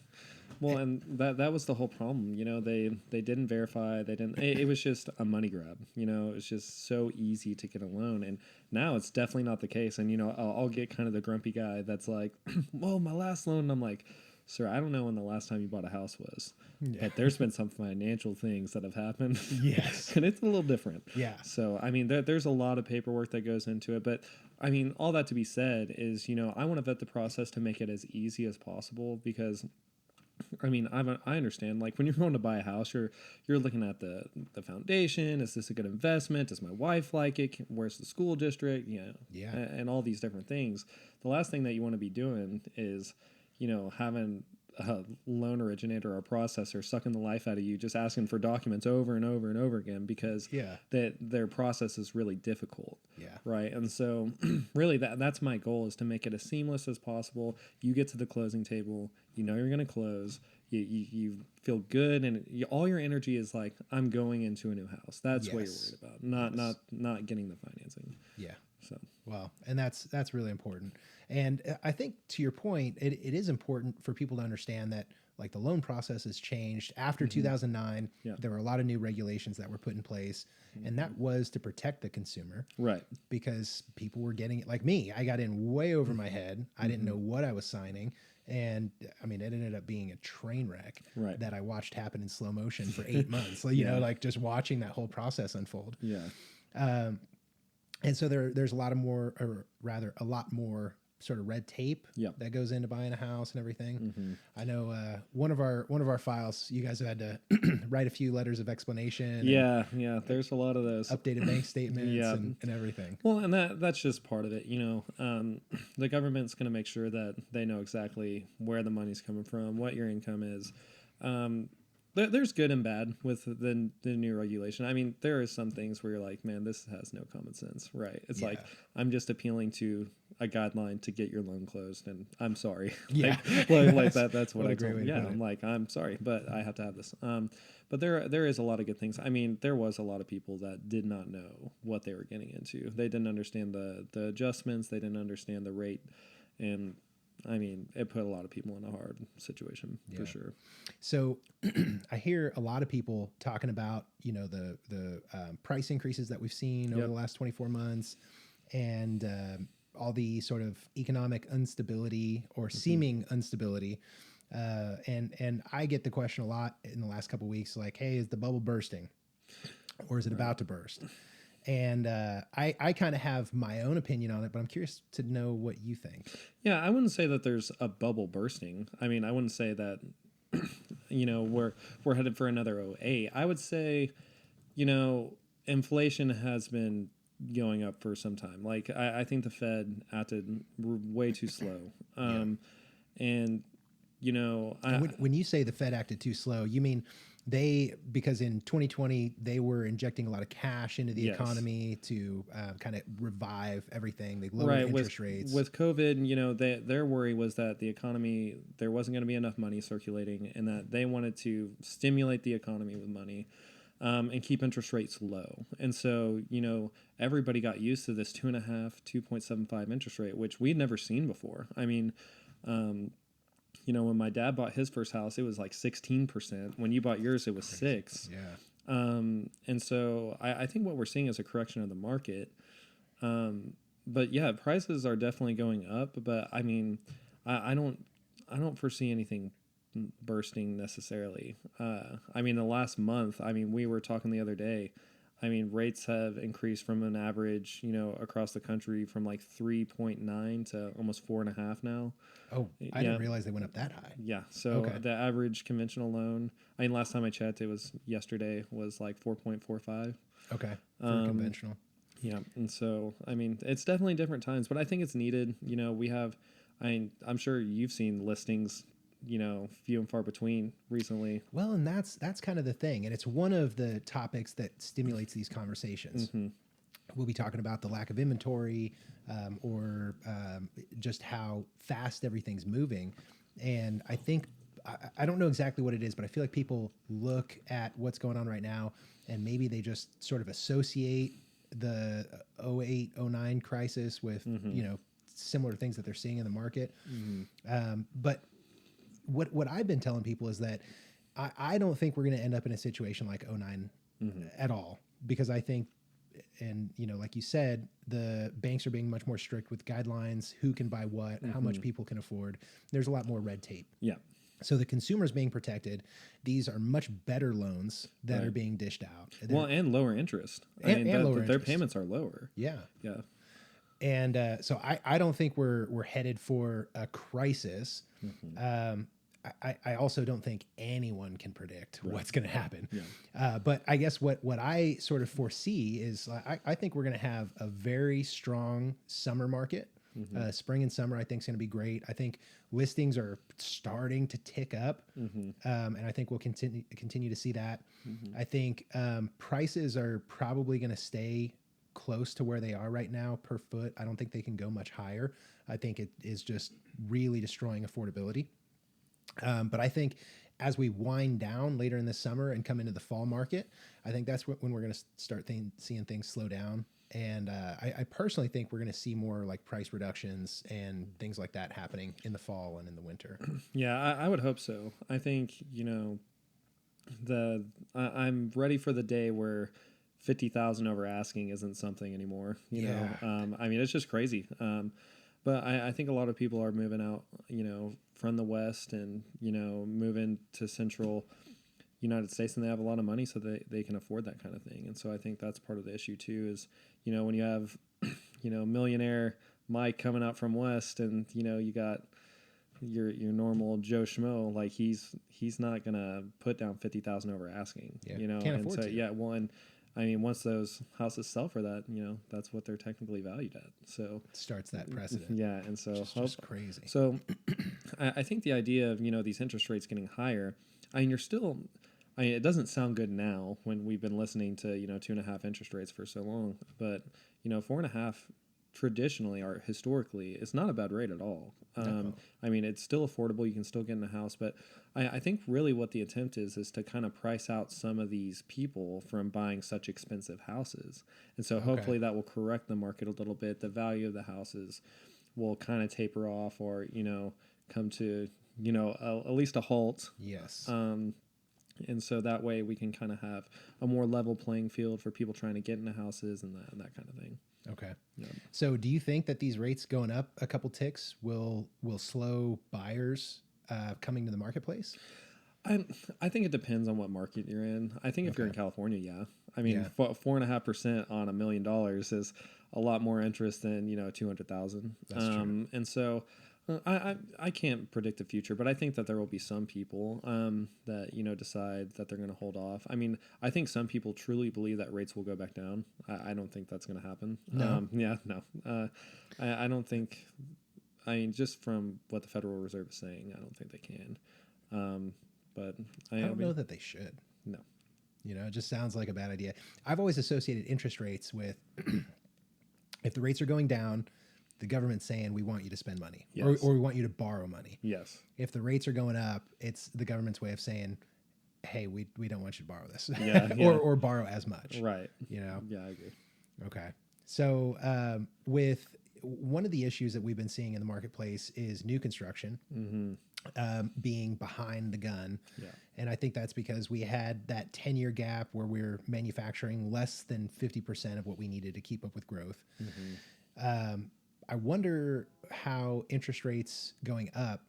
Well, and that was the whole problem. They didn't verify. They didn't. It was just a money grab. It was just so easy to get a loan. And now it's definitely not the case. And I'll get kind of the grumpy guy that's like, well, my last loan. And I'm like, sir, I don't know when the last time you bought a house was. But there's been some financial things that have happened. Yes. And it's a little different. Yeah. So, I mean, there's a lot of paperwork that goes into it. But, I mean, all that to be said is, I want to vet the process to make it as easy as possible because, I mean, I understand. Like when you're going to buy a house, you're looking at the foundation. Is this a good investment? Does my wife like it? Where's the school district? Yeah. And all these different things. The last thing that you want to be doing is, having a loan originator or a processor sucking the life out of you, just asking for documents over and over and over again because that their process is really difficult. Yeah. Right. And so really that's my goal is to make it as seamless as possible. You get to the closing table, you're going to close, you feel good, and all your energy is like, I'm going into a new house. That's what you're Yes. worried about, Yes. not getting the financing. Yeah. So Well, and that's really important. And I think to your point, it is important for people to understand that like the loan process has changed after 2009. Yeah. There were a lot of new regulations that were put in place, and that was to protect the consumer right, because people were getting it like me. I got in way over my head. I didn't know what I was signing. And I mean, it ended up being a train wreck Right. that I watched happen in slow motion for 8 months. So, you know, like just watching that whole process unfold. yeah, And so there's a lot of more, or rather, a lot more sort of red tape Yep. that goes into buying a house and everything. I know one of our files, you guys have had to write a few letters of explanation, and yeah. There's a lot of those. updated bank statements, Yeah. and everything. Well, and that's just part of it. The government's going to make sure that they know exactly where the money's coming from, what your income is. There's good and bad with the new regulation. I mean, there are some things where you're like, man, this has no common sense, right? It's like, I'm just appealing to a guideline to get your loan closed, and I'm sorry. Yeah. like that. That's what What a I great told. way to Yeah, put it. I'm like, I'm sorry, but I have to have this. But there is a lot of good things. I mean, there was a lot of people that did not know what they were getting into. They didn't understand the adjustments. They didn't understand the rate, and I mean, it put a lot of people in a hard situation for sure. So I hear a lot of people talking about, you know, the price increases that we've seen over the last 24 months, and all the sort of economic instability or seeming instability. And I get the question a lot in the last couple of weeks, like, hey, is the bubble bursting, or is it about to burst? And I kind of have my own opinion on it, but I'm curious to know what you think. Yeah, I wouldn't say that there's a bubble bursting. I mean, I wouldn't say that we're headed for another '08. I would say, inflation has been going up for some time. Like I think the Fed acted way too slow. And When you say the Fed acted too slow, you mean because in 2020 they were injecting a lot of cash into the economy to kind of revive everything. They lowered interest rates. With COVID, their worry was that the economy, there wasn't going to be enough money circulating, and that they wanted to stimulate the economy with money. And keep interest rates low. And so, everybody got used to this 2.75 interest rate, which we'd never seen before. I mean, when my dad bought his first house, it was like 16%. When you bought yours, it was 6%. Yeah. And so I think what we're seeing is a correction of the market. But yeah, prices are definitely going up. But I mean, I don't foresee anything bursting necessarily. I mean, the last month, we were talking the other day. I mean, rates have increased from an average, across the country from like 3.9 to almost 4.5 now. Oh, I didn't realize they went up that high. Yeah. So the average conventional loan, last time I checked, it was yesterday, was like 4.45. Okay. For conventional. Yeah. And so, it's definitely different times, but I think it's needed. We have, I'm sure you've seen listings, few and far between recently. Well, and that's kind of the thing. And it's one of the topics that stimulates these conversations. We'll be talking about the lack of inventory, or just how fast everything's moving. And I think, I don't know exactly what it is, but I feel like people look at what's going on right now and maybe they just sort of associate the 08, 09 crisis with, similar things that they're seeing in the market. But what I've been telling people is that I don't think we're going to end up in a situation like 09 at all, because I think, and like you said, the banks are being much more strict with guidelines, who can buy what, how much people can afford. There's a lot more red tape. Yeah. So the consumer's being protected. These are much better loans that are being dished out. And lower interest. And lower their interest. payments are lower. Yeah. Yeah. And so I don't think we're headed for a crisis. I also don't think anyone can predict what's going to happen. Yeah. But I guess what I sort of foresee is I think we're going to have a very strong summer market. Spring and summer, I think, is going to be great. I think listings are starting to tick up, and I think we'll continue to see that. I think prices are probably going to stay close to where they are right now per foot. I don't think they can go much higher. I think it is just really destroying affordability. But I think as we wind down later in the summer and come into the fall market, I think that's when we're going to start seeing things slow down. And I personally think we're going to see more like price reductions and things like that happening in the fall and in the winter. Yeah, I would hope so. I think, I'm ready for the day where 50,000 over asking isn't something anymore. You know, I mean, it's just crazy. But I think a lot of people are moving out, from the West and, moving to central United States, and they have a lot of money, so they can afford that kind of thing. And so I think that's part of the issue too, is, when you have, millionaire Mike coming out from West, and, you got your normal Joe Schmo, like he's not gonna put down 50,000 over asking, Can't and afford so, to. yeah, well, and I mean, once those houses sell for that, that's what they're technically valued at. So It starts that precedent. yeah, and so It's just crazy. So I think the idea of these interest rates getting higher, I mean, it doesn't sound good now when we've been listening to 2.5 interest rates for so long, but 4.5 traditionally or historically it's not a bad rate at all. I mean, it's still affordable. You can still get in a house, but I think really what the attempt is to kind of price out some of these people from buying such expensive houses. And so hopefully that will correct the market a little bit. The value of the houses will kind of taper off, or, come to, at least a halt. Yes. And so that way we can kind of have a more level playing field for people trying to get into houses and that kind of thing. Okay. Yeah. So do you think that these rates going up a couple ticks will slow buyers coming to the marketplace? I think it depends on what market you're in. I think if you're in California, yeah. I mean, 4.5% on $1 million is a lot more interest than 200,000. That's true. And so I can't predict the future, but I think that there will be some people that decide that they're going to hold off. I mean, I think some people truly believe that rates will go back down. I don't think that's going to happen. No. No. I don't think. I mean, just from what the Federal Reserve is saying, I don't think they can. But I don't know that they should. No. It just sounds like a bad idea. I've always associated interest rates with if the rates are going down, the government's saying we want you to spend money, or we want you to borrow money. Yes. If the rates are going up, it's the government's way of saying, hey, we don't want you to borrow this, or borrow as much. Right. Yeah, I agree. Okay. So with one of the issues that we've been seeing in the marketplace is new construction being behind the gun. Yeah. And I think that's because we had that 10-year gap where we're manufacturing less than 50% of what we needed to keep up with growth. I wonder how interest rates going up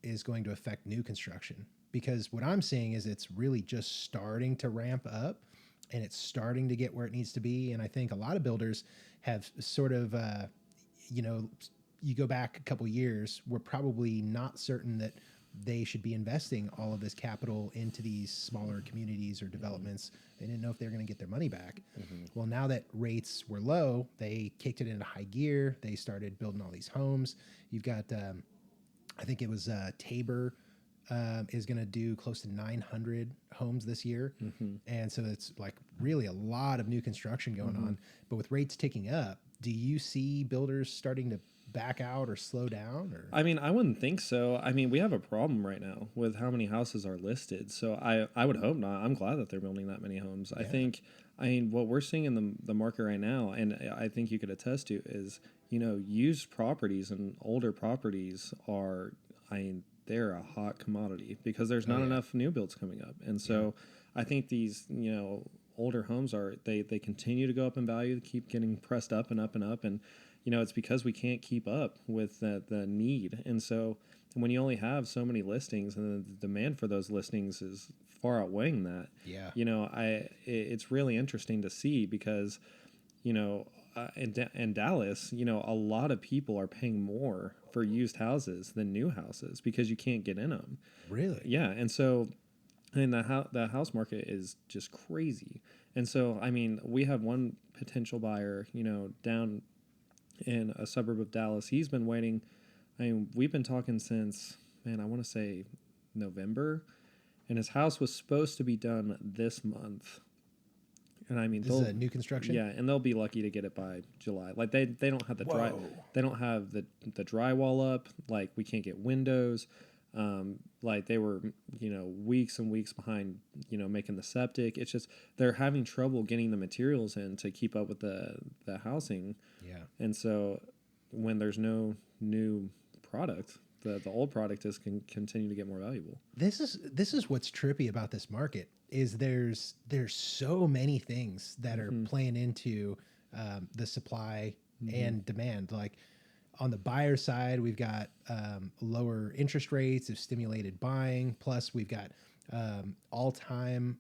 is going to affect new construction, because what I'm seeing is it's really just starting to ramp up and it's starting to get where it needs to be. And I think a lot of builders have sort of, you go back a couple years, we're probably not certain that they should be investing all of this capital into these smaller communities or developments. They didn't know if they were going to get their money back. Well, now that rates were low, they kicked it into high gear. They started building all these homes. You've got, I think it was Tabor is going to do close to 900 homes this year. And so it's like really a lot of new construction going on. But with rates ticking up, do you see builders starting to back out or slow down? Or I mean, I wouldn't think so. I mean, we have a problem right now with how many houses are listed. So I would hope not. I'm glad that they're building that many homes. Yeah. I mean, what we're seeing in the market right now, and I think you could attest to, is, used properties and older properties are, they're a hot commodity because there's not enough new builds coming up. And so I think these, older homes they continue to go up in value, keep getting pressed up and up and up. And, it's because we can't keep up with the need. And so when you only have so many listings and the demand for those listings is far outweighing that, it's really interesting to see because, in Dallas, a lot of people are paying more for used houses than new houses because you can't get in them. Really? Yeah. And so, the house market is just crazy. And so, I mean, we have one potential buyer, down in a suburb of Dallas. He's been waiting. I mean, we've been talking since, I want to say November, and his house was supposed to be done this month. And I mean, this is a new construction. Yeah, and they'll be lucky to get it by July. Like they don't have the drywall up. Like we can't get windows. Like they were, weeks and weeks behind, making the septic. It's just they're having trouble getting the materials in to keep up with the housing. Yeah. And so when there's no new product, the old product can continue to get more valuable. This is what's trippy about this market is there's so many things that are playing into the supply and demand. Like on the buyer side, we've got lower interest rates have stimulated buying. Plus, we've got all-time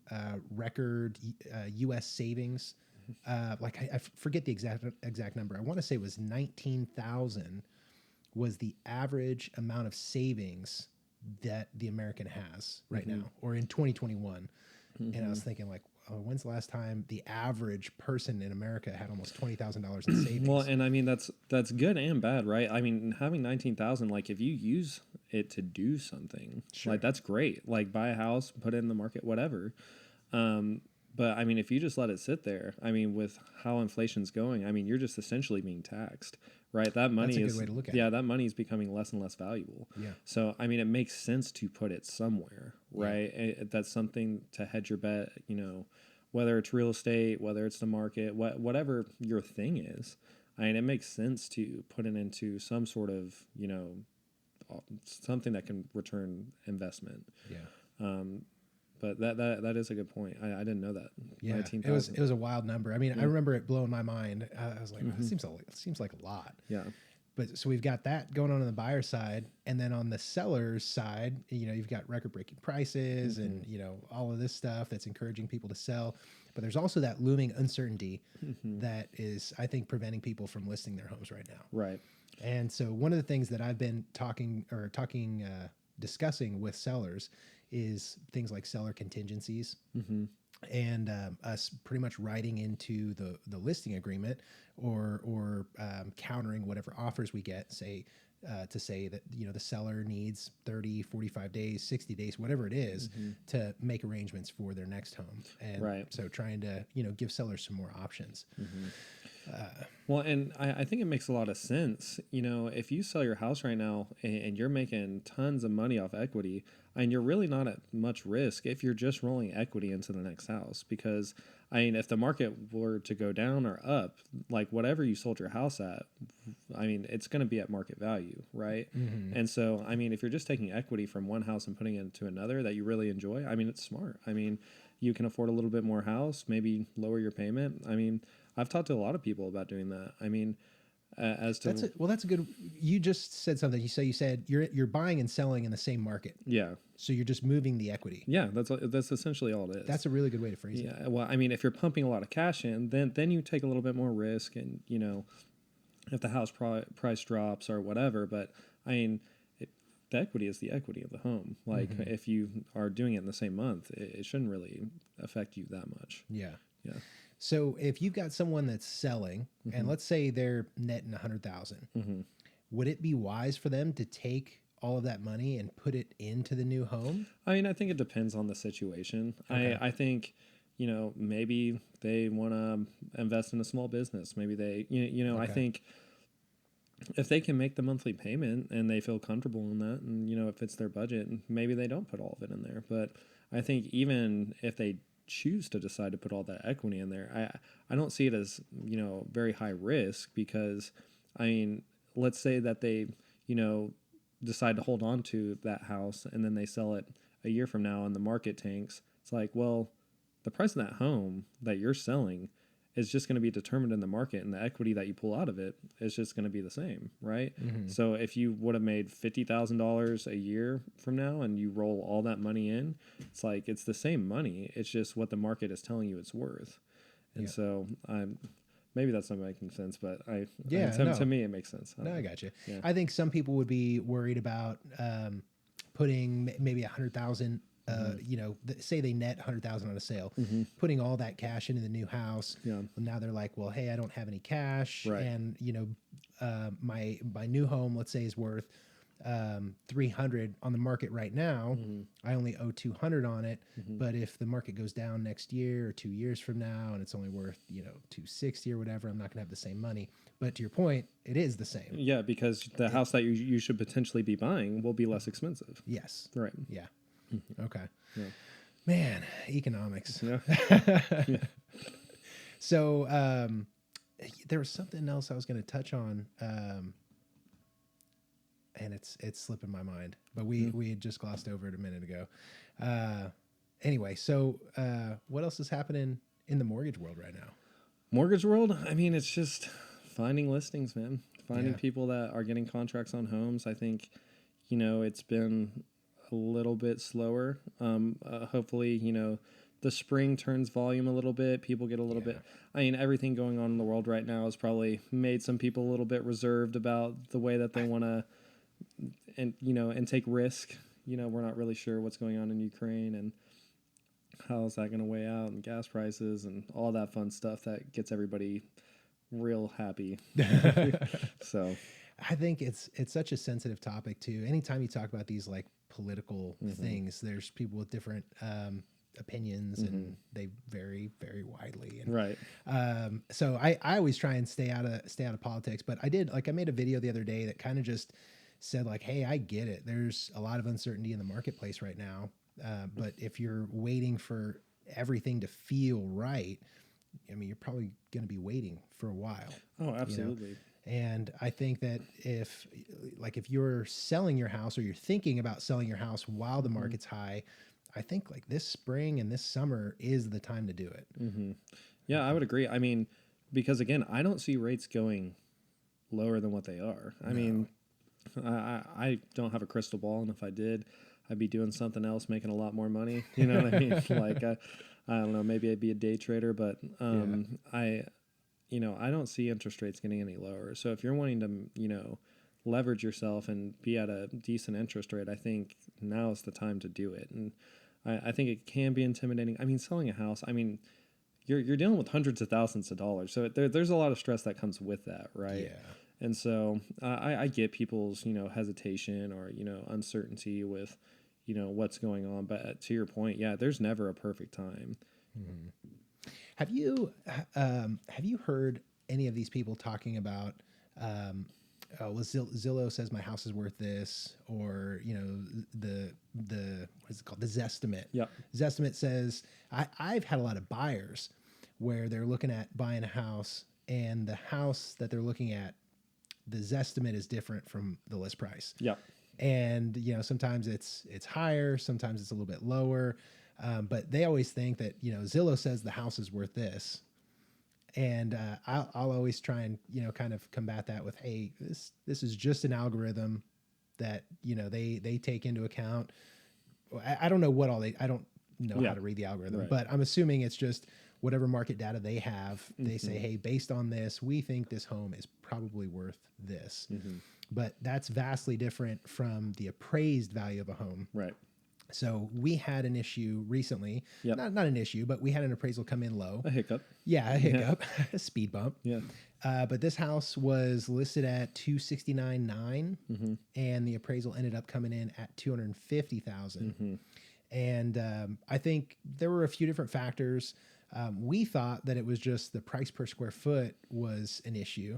record U.S. savings. Like I forget the exact number. I want to say it was 19,000 was the average amount of savings that the American has right now, or in 2021. And I was thinking, like, oh, when's the last time the average person in America had almost $20,000 in savings? Well, and I mean that's good and bad, right? I mean, having 19,000, like if you use it to do something, like that's great. Like buy a house, put it in the market, whatever. But I mean, if you just let it sit there, I mean, with how inflation's going, I mean, you're just essentially being taxed, right? That money That's a good way to look at it. That money is becoming less and less valuable. Yeah. So I mean, it makes sense to put it somewhere, right? That's something to hedge your bet. Whether it's real estate, whether it's the market, whatever your thing is. I mean, it makes sense to put it into some sort of something that can return investment. Yeah. But that is a good point. I didn't know that. Yeah, 19,000. it was a wild number. I mean, I remember it blowing my mind. I was like, it seems like a lot. Yeah. But so we've got that going on the buyer side, and then on the seller's side, you've got record-breaking prices and all of this stuff that's encouraging people to sell. But there's also that looming uncertainty that is, I think, preventing people from listing their homes right now. Right. And so one of the things that I've been discussing with sellers is things like seller contingencies. And us pretty much writing into the listing agreement or countering whatever offers we get, to say that the seller needs 30, 45 days, 60 days, whatever it is, to make arrangements for their next home. And so trying to give sellers some more options. Well, and I think it makes a lot of sense. If you sell your house right now and you're making tons of money off equity, and you're really not at much risk if you're just rolling equity into the next house. Because, I mean, if the market were to go down or up, like whatever you sold your house at, I mean, it's going to be at market value, right? And so, I mean, if you're just taking equity from one house and putting it into another that you really enjoy, I mean, it's smart. I mean, you can afford a little bit more house, maybe lower your payment. I mean, I've talked to a lot of people about doing that. I mean, that's a good. You just said something. You said you're buying and selling in the same market. Yeah. So you're just moving the equity. Yeah, that's essentially all it is. That's a really good way to phrase it. Yeah. Well, I mean, if you're pumping a lot of cash in, then you take a little bit more risk, and if the house price drops or whatever. But I mean, the equity is the equity of the home. Like if you are doing it in the same month, it shouldn't really affect you that much. Yeah. Yeah. So if you've got someone that's selling, and let's say they're netting 100,000, would it be wise for them to take all of that money and put it into the new home? I mean, I think it depends on the situation. Okay. I think, maybe they want to invest in a small business. Maybe they, okay. I think if they can make the monthly payment and they feel comfortable in that, and if it's their budget, maybe they don't put all of it in there. But I think even if they choose to decide to put all that equity in there, I don't see it as very high risk, because I mean, let's say that they decide to hold on to that house and then they sell it a year from now and the market tanks. It's like, well, the price of that home that you're selling is just going to be determined in the market, and the equity that you pull out of it is just going to be the same, right? So if you would have made $50,000 a year from now and you roll all that money in, it's like it's the same money. It's just what the market is telling you it's worth. And so maybe that's not making sense, but to me it makes sense. I got you. Yeah. I think some people would be worried about putting maybe 100,000. Say they net 100,000 on a sale, putting all that cash into the new house. Yeah. Well, now they're like, well, hey, I don't have any cash, and my new home, let's say, is worth 300 on the market right now. I only owe 200 on it. But if the market goes down next year or 2 years from now and it's only worth, 260 or whatever, I'm not going to have the same money. But to your point, it is the same. Yeah, because the house that you should potentially be buying will be less expensive. Yes. Right. Yeah. Okay. Yeah. Man, economics. Yeah. So there was something else I was going to touch on, and it's slipping my mind. But we had just glossed over it a minute ago. Anyway, so what else is happening in the mortgage world right now? Mortgage world, I mean, it's just finding listings, man. Finding Yeah. people that are getting contracts on homes. I think, it's been a little bit slower. Hopefully, the spring turns volume a little bit. People get a little bit. I mean, everything going on in the world right now has probably made some people a little bit reserved about the way that they want to, and take risk. We're not really sure what's going on in Ukraine and how is that going to weigh out, and gas prices and all that fun stuff that gets everybody real happy. So I think it's such a sensitive topic too. Anytime you talk about these like political things, there's people with different opinions and they vary very widely. And, right. So I always try and stay out of politics, but I made a video the other day that kind of just said like, hey, I get it. There's a lot of uncertainty in the marketplace right now. But if you're waiting for everything to feel right, I mean, you're probably going to be waiting for a while. Oh, absolutely. And I think that if you're selling your house or you're thinking about selling your house while the market's high, I think like this spring and this summer is the time to do it. Yeah, I would agree. I mean, because again, I don't see rates going lower than what they are. I mean, I don't have a crystal ball, and if I did, I'd be doing something else, making a lot more money. You know what I mean? Like, I don't know, maybe I'd be a day trader, but I don't see interest rates getting any lower. So if you're wanting to, leverage yourself and be at a decent interest rate, I think now is the time to do it. And I think it can be intimidating. I mean, selling a house, I mean, you're dealing with hundreds of thousands of dollars. So there's a lot of stress that comes with that, right? Yeah. And so I get people's, hesitation or, uncertainty with, what's going on. But to your point, yeah, there's never a perfect time. Have you heard any of these people talking about, Zillow says my house is worth this, or, the what is it called? The Zestimate. Yeah. Zestimate says, I've had a lot of buyers where they're looking at buying a house, and the house that they're looking at, the Zestimate is different from the list price. Yeah. And, sometimes it's higher, sometimes it's a little bit lower. But they always think that, Zillow says the house is worth this. And I'll always try and, kind of combat that with, hey, this is just an algorithm that, they take into account. I don't know what I don't know how to read the algorithm, Right. but I'm assuming it's just whatever market data they have. They say, hey, based on this, we think this home is probably worth this. But that's vastly different from the appraised value of a home. Right. So we had an issue recently, Yep. not an issue, but we had an appraisal come in low. A hiccup. Yeah, a hiccup, a speed bump. Yeah. But this house was listed at 269.9, and the appraisal ended up coming in at 250,000. And I think there were a few different factors. We thought that it was just the price per square foot was an issue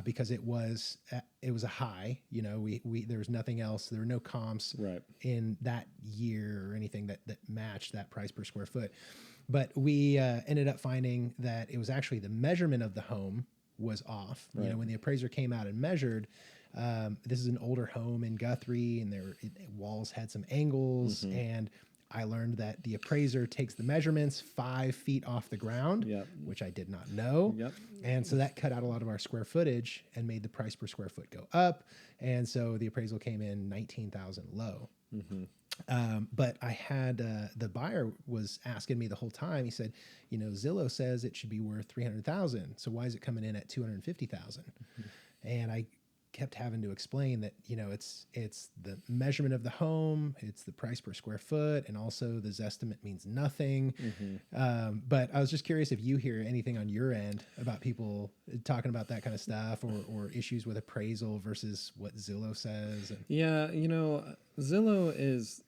because it was a high. We there was nothing else. There were no comps Right. in that year or anything that matched that price per square foot. But we ended up finding that it was actually the measurement of the home was off. Right. When the appraiser came out and measured, this is an older home in Guthrie, and walls had some angles, and I learned that the appraiser takes the measurements 5 feet off the ground, Yep. which I did not know. Yep. And so that cut out a lot of our square footage and made the price per square foot go up. And so the appraisal came in 19,000 low. But I had the buyer was asking me the whole time. He said, Zillow says it should be worth 300,000. So why is it coming in at 250,000? And I kept having to explain that, you know, it's the measurement of the home, it's the price per square foot, and also the Zestimate means nothing. But I was just curious if you hear anything on your end about people talking about that kind of stuff, or issues with appraisal versus what Zillow says. And Yeah, you know, Zillow is.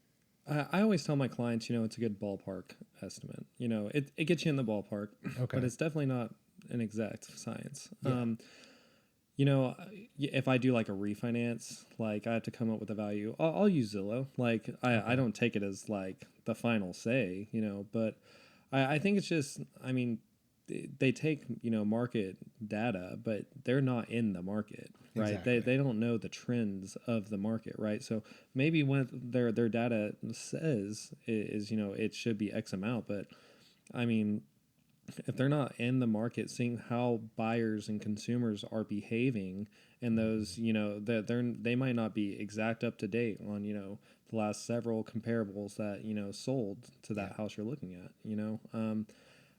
I always tell my clients, you know, it's a good ballpark estimate. You know, it gets you in the ballpark, Okay. but it's definitely not an exact science. Yeah. You know, if I do like a refinance, like I have to come up with a value. I'll use Zillow. Like I don't take it as like the final say, you know, but I think it's just, I mean, they take, you know, market data, but they're not in the market, right? Exactly. They don't know the trends of the market, right? So maybe what their data says is, you know, it should be X amount, but I mean, if they're not in the market seeing how buyers and consumers are behaving, and those, you know, that they might not be exact up to date on, you know, the last several comparables that, you know, sold to that house you're looking at, you know.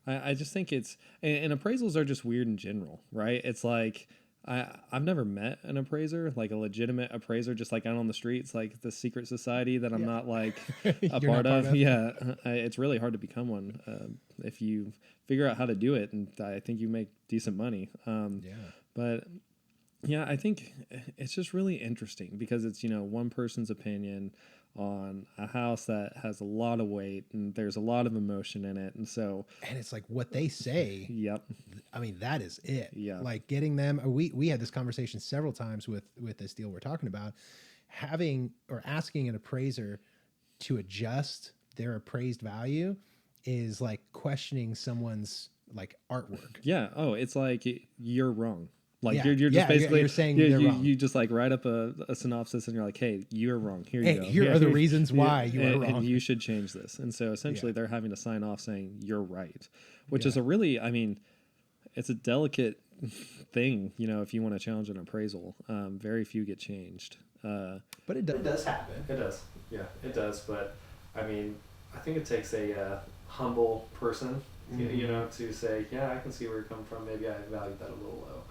I just think it's, and appraisals are just weird in general, right? It's like, I've never met an appraiser, like a legitimate appraiser, just like out on the streets, like the secret society that I'm not like a part of. Yeah, it's really hard to become one if you figure out how to do it, and I think you make decent money. But yeah, I think it's just really interesting because it's, you know, one person's opinion on a house that has a lot of weight and there's a lot of emotion in it, and so it's like what they say. Yep. I mean, that is it. Yeah. Like getting them. We had this conversation several times with this deal we're talking about, having or asking an appraiser to adjust their appraised value is like questioning someone's like artwork. Yeah. Oh, it's like you're wrong. Like Yeah. you're just basically you're saying they're wrong. You just like write up a synopsis and you're like, hey, you're wrong. Here you go. Here are the reasons why you are wrong. And you should change this. And so essentially they're having to sign off saying you're right, which is a really, I mean, it's a delicate thing, you know, if you want to challenge an appraisal. Very few get changed. But it does happen. It does. Yeah, it does. But I mean, I think it takes a humble person, you know, to say, yeah, I can see where you're coming from. Maybe I valued that a little low.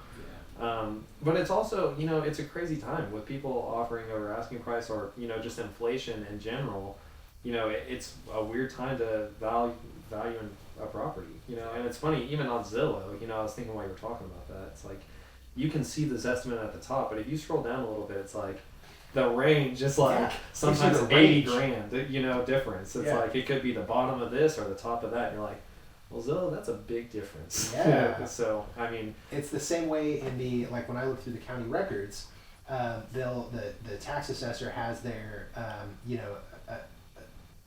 But it's also, you know, it's a crazy time with people offering over asking price, or, you know, just inflation in general. You know, it's a weird time to value a property, you know. And it's funny, even on Zillow, you know, I was thinking while you were talking about that, it's like you can see this estimate at the top, but if you scroll down a little bit, it's like the range is like sometimes 80 grand, you know, difference. It's like it could be the bottom of this or the top of that, and you're like, well, Zillow, that's a big difference. Yeah. So, I mean, it's the same way in the, like when I look through the county records, the tax assessor has their, you know,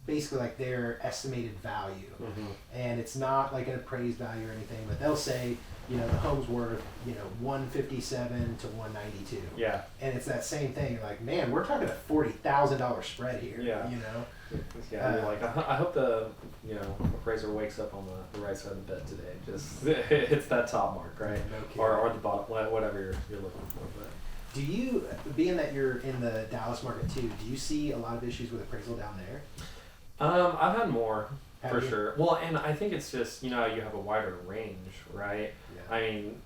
basically like their estimated value. And it's not like an appraised value or anything, but they'll say, you know, the home's worth, you know, 157 to 192. Yeah. And it's that same thing. You're like, man, we're talking a $40,000 spread here. Yeah. You know. Yeah. You're like, I hope the, you know, appraiser wakes up on the right side of the bed today. Just hits that top mark, right? No or the bottom, whatever you're looking for. But do you, being that you're in the Dallas market too, do you see a lot of issues with appraisal down there? I've had more. For you? sure. Well, and I think it's just, you know, you have a wider range, right? Yeah. I mean,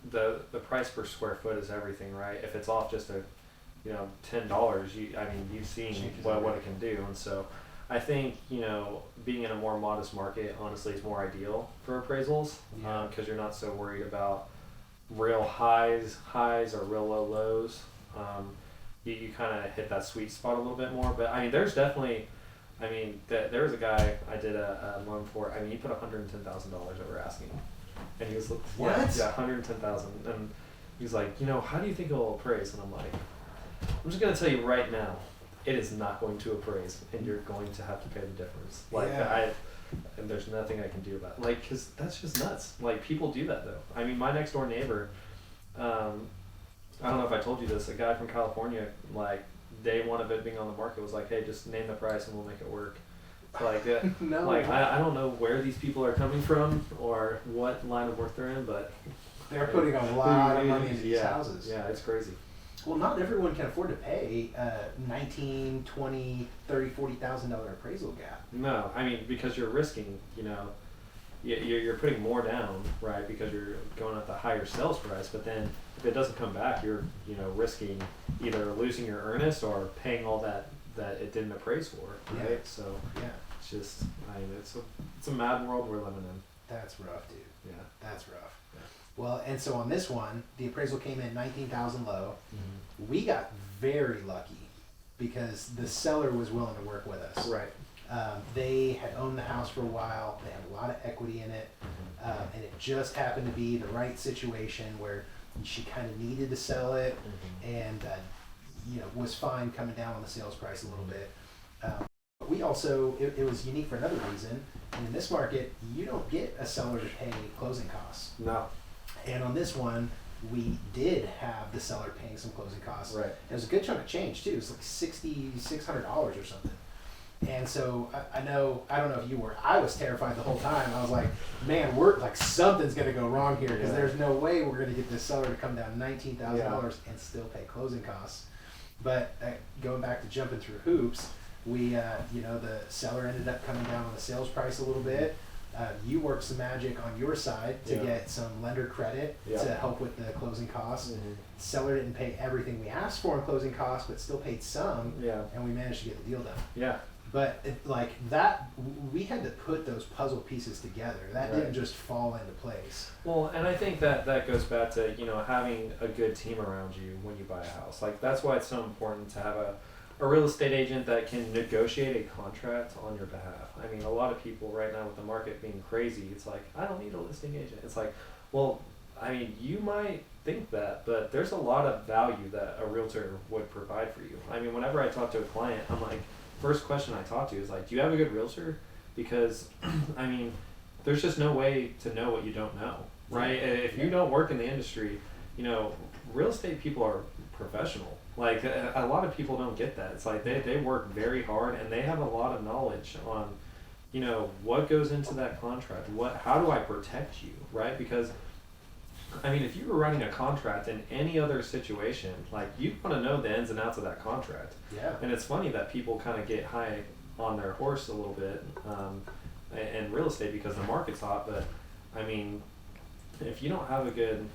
the price per square foot is everything, right? If it's off just a, you know, $10, you've seen what it can do. And so I think, you know, being in a more modest market, honestly, is more ideal for appraisals, because you're not so worried about real highs or real low lows. You kind of hit that sweet spot a little bit more. But I mean, there's definitely, I mean, there was a guy I did a loan for. I mean, he put $110,000 over asking, and he was like, "What? Yeah, $110,000." And he's like, "You know, how do you think it'll appraise?" And I'm like, "I'm just gonna tell you right now, it is not going to appraise, and you're going to have to pay the difference." Like, and there's nothing I can do about it. Like, cause that's just nuts. Like, people do that though. I mean, my next door neighbor, I don't know if I told you this. A guy from California, like, day one of it being on the market, was like, "Hey, just name the price and we'll make it work." Like, No. like I don't know where these people are coming from or what line of work they're in, but they're putting a lot of money into these houses. Yeah, it's crazy. Well, not everyone can afford to pay $19,000, $20,000, $30,000, $40,000 appraisal gap. No, I mean, because you're risking, you know, you're putting more down, right? Because you're going at the higher sales price, but then if it doesn't come back, you're risking either losing your earnest or paying all that it didn't appraise for, right? Yeah. So Yeah. it's just, I mean, it's a mad world we're living in. That's rough, dude. Yeah. That's rough. Yeah. Well, and so on this one, the appraisal came in 19,000 low. Mm-hmm. We got very lucky because the seller was willing to work with us. Right. They had owned the house for a while. They had a lot of equity in it, and it just happened to be the right situation where she kind of needed to sell it, and was fine coming down on the sales price a little bit. But we also it was unique for another reason. And in this market, you don't get a seller to pay closing costs. No. And on this one, we did have the seller paying some closing costs. Right. It was a good chunk of change too. It was like $600 or something. And so I don't know if you were. I was terrified the whole time. I was like, man, we're like something's gonna go wrong here because there's no way we're gonna get this seller to come down $19,000 and still pay closing costs. But going back to jumping through hoops, we the seller ended up coming down on the sales price a little bit. You worked some magic on your side to get some lender credit to help with the closing costs. Seller didn't pay everything we asked for in closing costs, but still paid some. Yeah. And we managed to get the deal done. Yeah. But we had to put those puzzle pieces together. That didn't just fall into place. Well, and I think that goes back to, having a good team around you when you buy a house. Like, that's why it's so important to have a real estate agent that can negotiate a contract on your behalf. I mean, a lot of people right now with the market being crazy, it's like, I don't need a listing agent. It's like, well, I mean, you might think that, but there's a lot of value that a realtor would provide for you. I mean, whenever I talk to a client, I'm like, first question I talk to is like, do you have a good realtor? Because, I mean, there's just no way to know what you don't know, right? If you don't work in the industry, real estate people are professional. Like, a lot of people don't get that. It's like they work very hard and they have a lot of knowledge on, what goes into that contract. How do I protect you, right? Because, I mean, if you were running a contract in any other situation, like, you want to know the ins and outs of that contract. Yeah. And it's funny that people kind of get high on their horse a little bit in real estate because the market's hot. But, I mean, if you don't have a good,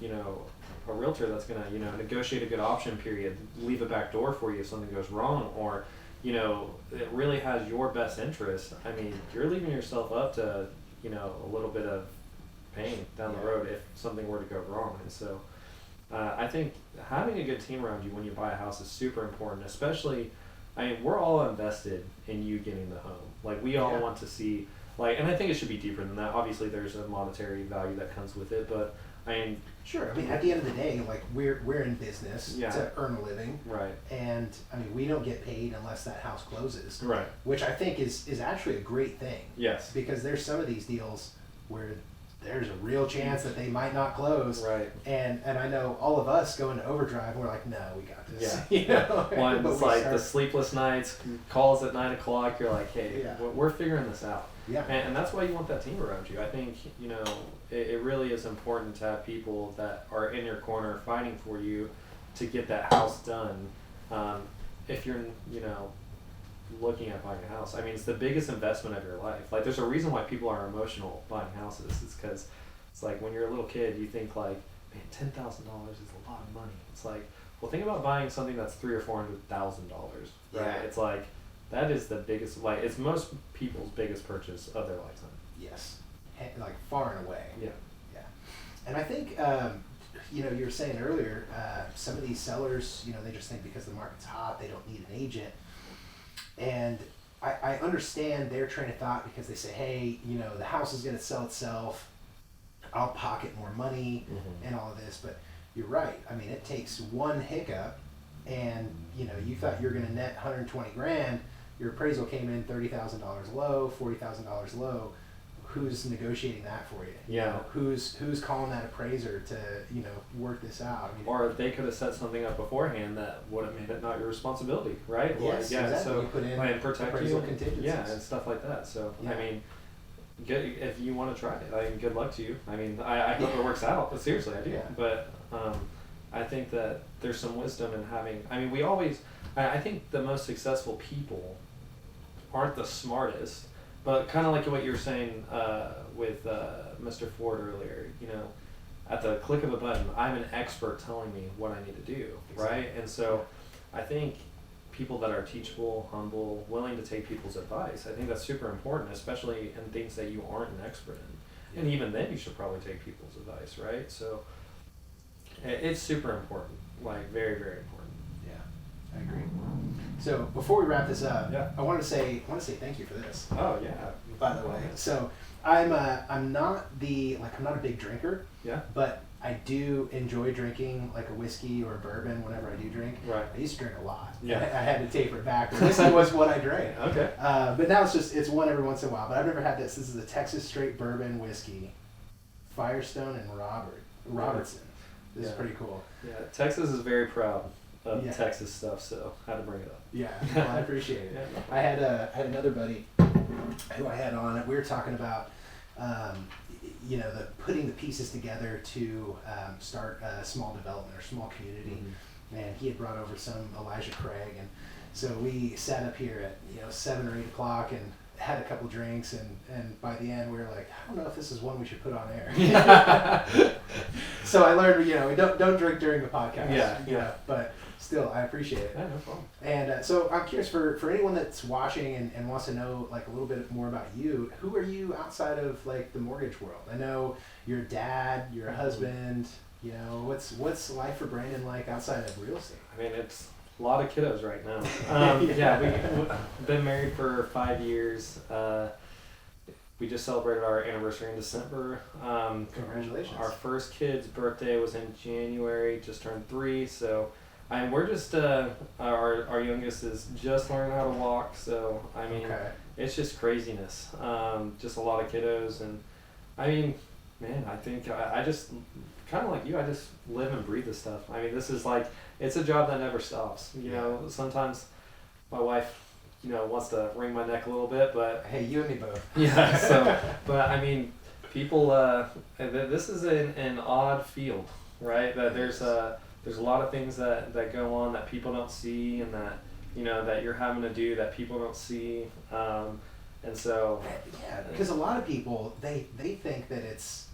a realtor that's going to, negotiate a good option period, leave a back door for you if something goes wrong, or, it really has your best interest, I mean, you're leaving yourself up to, a little bit of pain down the road if something were to go wrong. And so I think having a good team around you when you buy a house is super important, especially, I mean, we're all invested in you getting the home. Like, we all want to see, like, and I think it should be deeper than that. Obviously, there's a monetary value that comes with it, but I mean, sure. I mean, at the end of the day, like, we're in business to earn a living, right? And I mean, we don't get paid unless that house closes, right? Which I think is actually a great thing. Yes. Because there's some of these deals where there's a real chance that they might not close, right? And I know all of us go into overdrive. And we're like, no, we got this. Yeah. One, it's like the sleepless nights, calls at 9 o'clock. You're like, hey, we're figuring this out. Yeah. And that's why you want that team around you. I think, it really is important to have people that are in your corner fighting for you to get that house done. If you're, looking at buying a house, I mean, it's the biggest investment of your life. Like, there's a reason why people are emotional buying houses. It's because it's like when you're a little kid, you think like, man, $10,000 is a lot of money. It's like, well, think about buying something that's $300,000 or $400,000, right? Yeah. It's like, that is the biggest, like, it's most people's biggest purchase of their lifetime. Yes. Like, far and away. Yeah. Yeah. And I think, you were saying earlier, some of these sellers, they just think because the market's hot, they don't need an agent. And I understand their train of thought because they say, hey, the house is going to sell itself. I'll pocket more money and all of this. But you're right. I mean, it takes one hiccup and, you thought you were going to net 120 grand. Your appraisal came in $30,000 low, $40,000 low. Who's negotiating that for you? Yeah. Who's calling that appraiser to work this out? I mean, or they could have set something up beforehand that would have made it not your responsibility, right? Yes, exactly. So you put in protect you, and stuff like that. So I mean, if you want to try it, I mean, good luck to you. I mean, I hope it works out. But seriously, I do. Yeah. But I think that there's some wisdom in having. I mean, I think the most successful people aren't the smartest. But kind of like what you were saying with Mr. Ford earlier, you know, at the click of a button, I'm an expert telling me what I need to do, right? And so I think people that are teachable, humble, willing to take people's advice, I think that's super important, especially in things that you aren't an expert in. And even then, you should probably take people's advice, right? So it's super important, like very, very important. Yeah, I agree. So before we wrap this up, Yeah. I want to say thank you for this. Oh yeah. By the way, so I'm not a big drinker. Yeah. But I do enjoy drinking like a whiskey or a bourbon whenever I do drink. Right. I used to drink a lot. Yeah. I had to taper it back. But whiskey was what I drank. Okay. But now it's one every once in a while. But I've never had this. This is a Texas straight bourbon whiskey, Firestone and Robertson. This is pretty cool. Yeah, Texas is very proud of Yeah. Texas stuff, so had to bring it up. Yeah, well, I appreciate it. Yeah. I had another buddy who I had on it. We were talking about, the putting the pieces together to start a small development or small community. Mm-hmm. And he had brought over some Elijah Craig, and so we sat up here at 7 or 8 o'clock and had a couple drinks, and by the end we were like, I don't know if this is one we should put on air. So I learned, don't drink during the podcast. Yeah. But still, I appreciate it. Yeah, no problem. And so I'm curious for anyone that's watching and wants to know like a little bit more about you. Who are you outside of like the mortgage world? I know you're a dad, you're a husband. What's life for Brandon like outside of real estate? I mean, it's a lot of kiddos right now. We've been married for 5 years. We just celebrated our anniversary in December. Congratulations. Our first kid's birthday was in January, just turned 3. So, we're just, our youngest is just learning how to walk. So, I mean, It's just craziness. Just a lot of kiddos. And, I mean, man, I think I just, kind of like you, I just live and breathe this stuff. I mean, this is like, it's a job that never stops. You know, sometimes my wife, wants to wring my neck a little bit, but hey, you and me both. yeah. So, but I mean, people. This is an odd field, right? That there's a lot of things that go on that people don't see, and that that you're having to do that people don't see, and so. Yeah, because a lot of people they think that it's.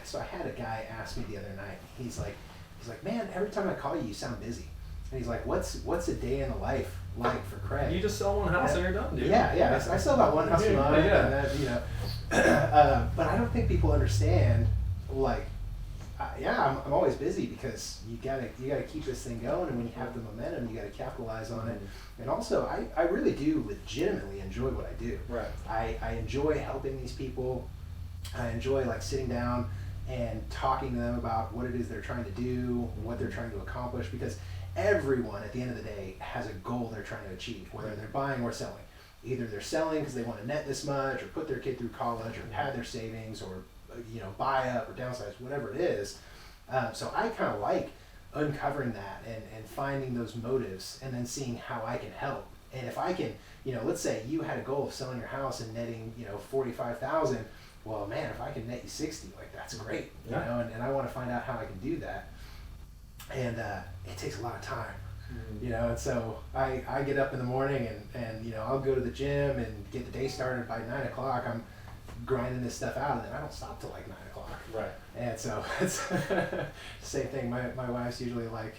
So I had a guy ask me the other night. He's like, man, every time I call you, you sound busy. And he's like, what's a day in the life like for Craig? You just sell one house and you're done, dude. Yeah. I sell about one house a month, and then, but I don't think people understand. Like, I'm always busy because you gotta keep this thing going, and when you have the momentum, you gotta capitalize on it. And also, I really do legitimately enjoy what I do. Right. I enjoy helping these people. I enjoy like sitting down and talking to them about what it is they're trying to do, what they're trying to accomplish, because everyone at the end of the day has a goal they're trying to achieve, whether they're buying or selling. Either they're selling because they want to net this much, or put their kid through college, or pad their savings, or buy up or downsize, whatever it is. So I kind of like uncovering that and finding those motives, and then seeing how I can help. And if I can, let's say you had a goal of selling your house and netting, 45,000. Well, man, if I can net you 60, like that's great, and I want to find out how I can do that. And it takes a lot of time, and so I get up in the morning and I'll go to the gym and get the day started by 9 o'clock. I'm grinding this stuff out, and then I don't stop till like 9 o'clock. Right. And so it's same thing. My wife's usually like,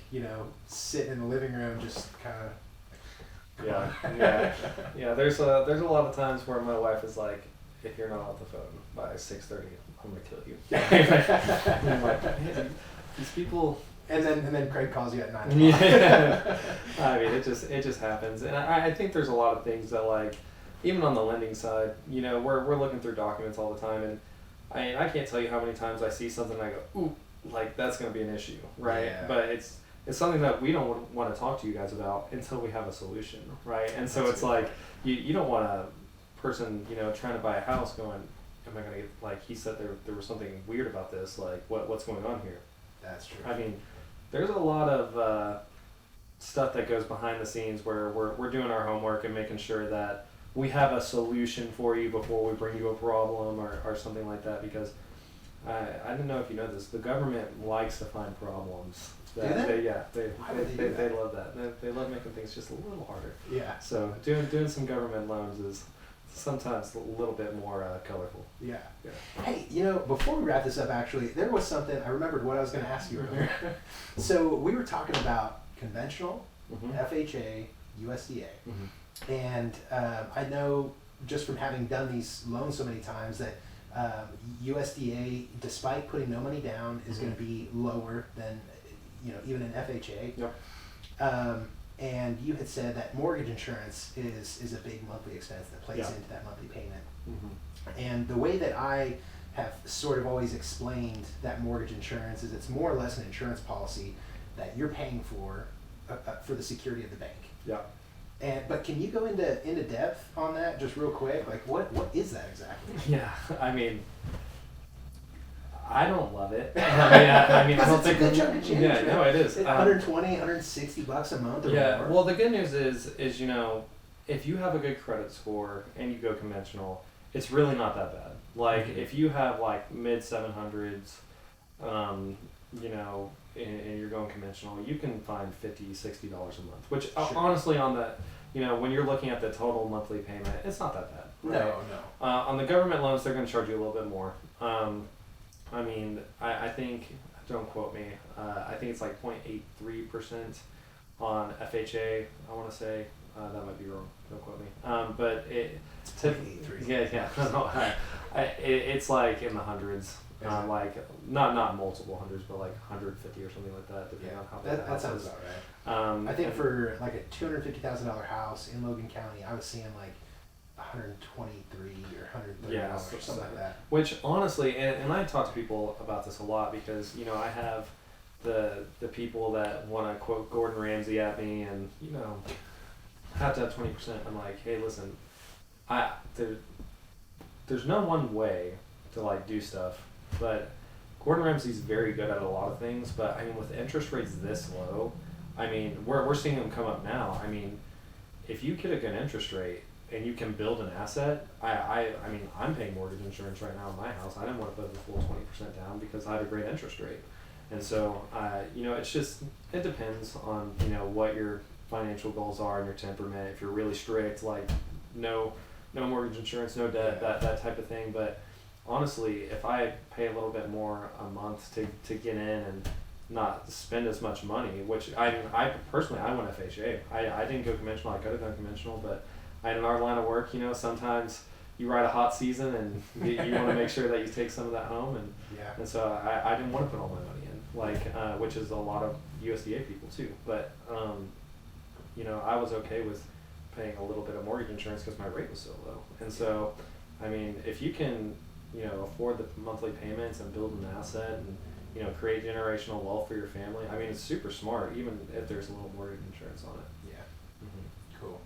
sitting in the living room, just kind of. Yeah. There's a lot of times where my wife is like, if you're not off the phone by 6:30, I'm gonna kill you. I'm like, man, these people. And then Craig calls you at 9 o'clock. Yeah. I mean, it just happens, and I think there's a lot of things that, like, even on the lending side, we're looking through documents all the time, and I can't tell you how many times I see something and I go, ooh, like that's gonna be an issue, right? Yeah. But it's something that we don't want to talk to you guys about until we have a solution, right? And so it's like you don't want a person trying to buy a house going, am I gonna get, like he said there was something weird about this, like what's going on here? That's true. I mean, there's a lot of stuff that goes behind the scenes where we're doing our homework and making sure that we have a solution for you before we bring you a problem or something like that, because I don't know if you know this, the government likes to find problems. Do they? They love that. They love making things just a little harder. Yeah. So doing some government loans is sometimes a little bit more colorful. Yeah. Yeah. Hey, before we wrap this up, actually, there was something I remembered what I was going to ask you earlier. So we were talking about conventional, FHA, USDA, and I know just from having done these loans so many times that USDA, despite putting no money down, is going to be lower than even an FHA. Yep. And you had said that mortgage insurance is a big monthly expense that plays into that monthly payment. And the way that I have sort of always explained that mortgage insurance is it's more or less an insurance policy that you're paying for the security of the bank. Yeah. But can you go into depth on that just real quick? Like what is that exactly? Yeah, I mean, I don't love it. I don't think it's a good chunk of change. Yeah, no, it is. 120, 160 bucks a month. Or more. Well, the good news is if you have a good credit score and you go conventional, it's really not that bad. Like if you have like mid 700s, and you're going conventional, you can find $50-$60 a month. Which honestly, on the when you're looking at the total monthly payment, it's not that bad. Right? No. On the government loans, they're going to charge you a little bit more. I think, don't quote me, I think it's like 0.83% on FHA, I want to say. That might be wrong, don't quote me. But it's 0.83. Yeah. No, it's like in the hundreds. Like not multiple hundreds, but like 150 or something like that, depending on how big that sounds about right. I think for like a $250,000 house in Logan County, I was seeing like $123 or $130 or something like that. Which honestly, and I talk to people about this a lot because I have the people that want to quote Gordon Ramsay at me and have to have 20%. I'm like, hey, listen, there's no one way to like do stuff, but Gordon Ramsay's very good at a lot of things. But I mean, with interest rates this low, I mean, we're seeing them come up now. I mean, if you get a good interest rate and you can build an asset, I mean, I'm paying mortgage insurance right now in my house. I didn't want to put the full 20% down because I had a great interest rate. And so, it's just, it depends on, what your financial goals are and your temperament. If you're really strict, like no mortgage insurance, no debt, that type of thing. But honestly, if I pay a little bit more a month to get in and not spend as much money, which I personally, I went FHA. I didn't go conventional. I could have gone conventional, but in our line of work, sometimes you ride a hot season and you want to make sure that you take some of that home. And so I didn't want to put all my money in, which is a lot of USDA people too. But, I was okay with paying a little bit of mortgage insurance because my rate was so low. And so, I mean, if you can, afford the monthly payments and build an asset and, create generational wealth for your family, I mean, it's super smart, even if there's a little mortgage insurance on it. Yeah. Cool.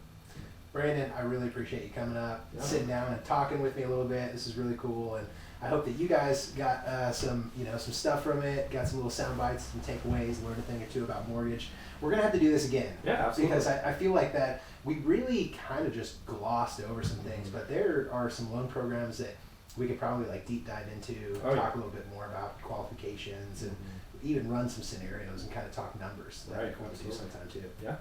Brandon, I really appreciate you coming up, sitting down and talking with me a little bit. This is really cool. And I hope that you guys got some stuff from it, got some little sound bites, some takeaways, learned a thing or two about mortgage. We're going to have to do this again. Yeah, absolutely. Because I feel like that we really kind of just glossed over some things, but there are some loan programs that we could probably like deep dive into, talk a little bit more about qualifications and even run some scenarios and kind of talk numbers. That we want to do sometime too. Yeah.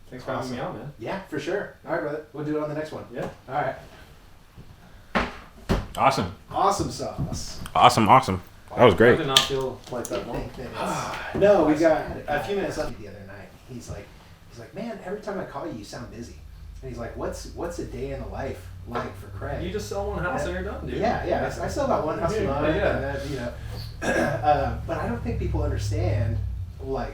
Thanks for having me on, man. Yeah, for sure. All right, brother. We'll do it on the next one. Yeah. All right. Awesome. Awesome sauce. Awesome. That was great. I did not feel like that long. No, we got a few minutes left the other night. He's like, man, every time I call you, you sound busy. And he's like, what's a day in the life like for Craig? You just sell one house and you're done, dude. Yeah. I sell about one house a month, and then, but I don't think people understand. Like,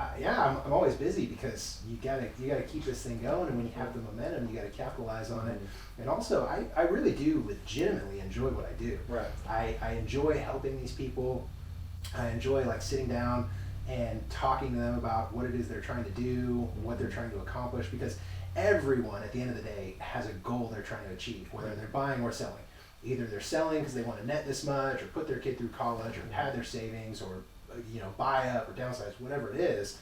I'm always busy because you gotta keep this thing going, and when you have the momentum, you gotta capitalize on it. And also, I really do legitimately enjoy what I do. Right. I enjoy helping these people. I enjoy like sitting down and talking to them about what it is they're trying to do, what they're trying to accomplish, because everyone at the end of the day has a goal they're trying to achieve, whether they're buying or selling. Either they're selling because they want to net this much, or put their kid through college, or pad their savings, or buy up or downsize, whatever it is.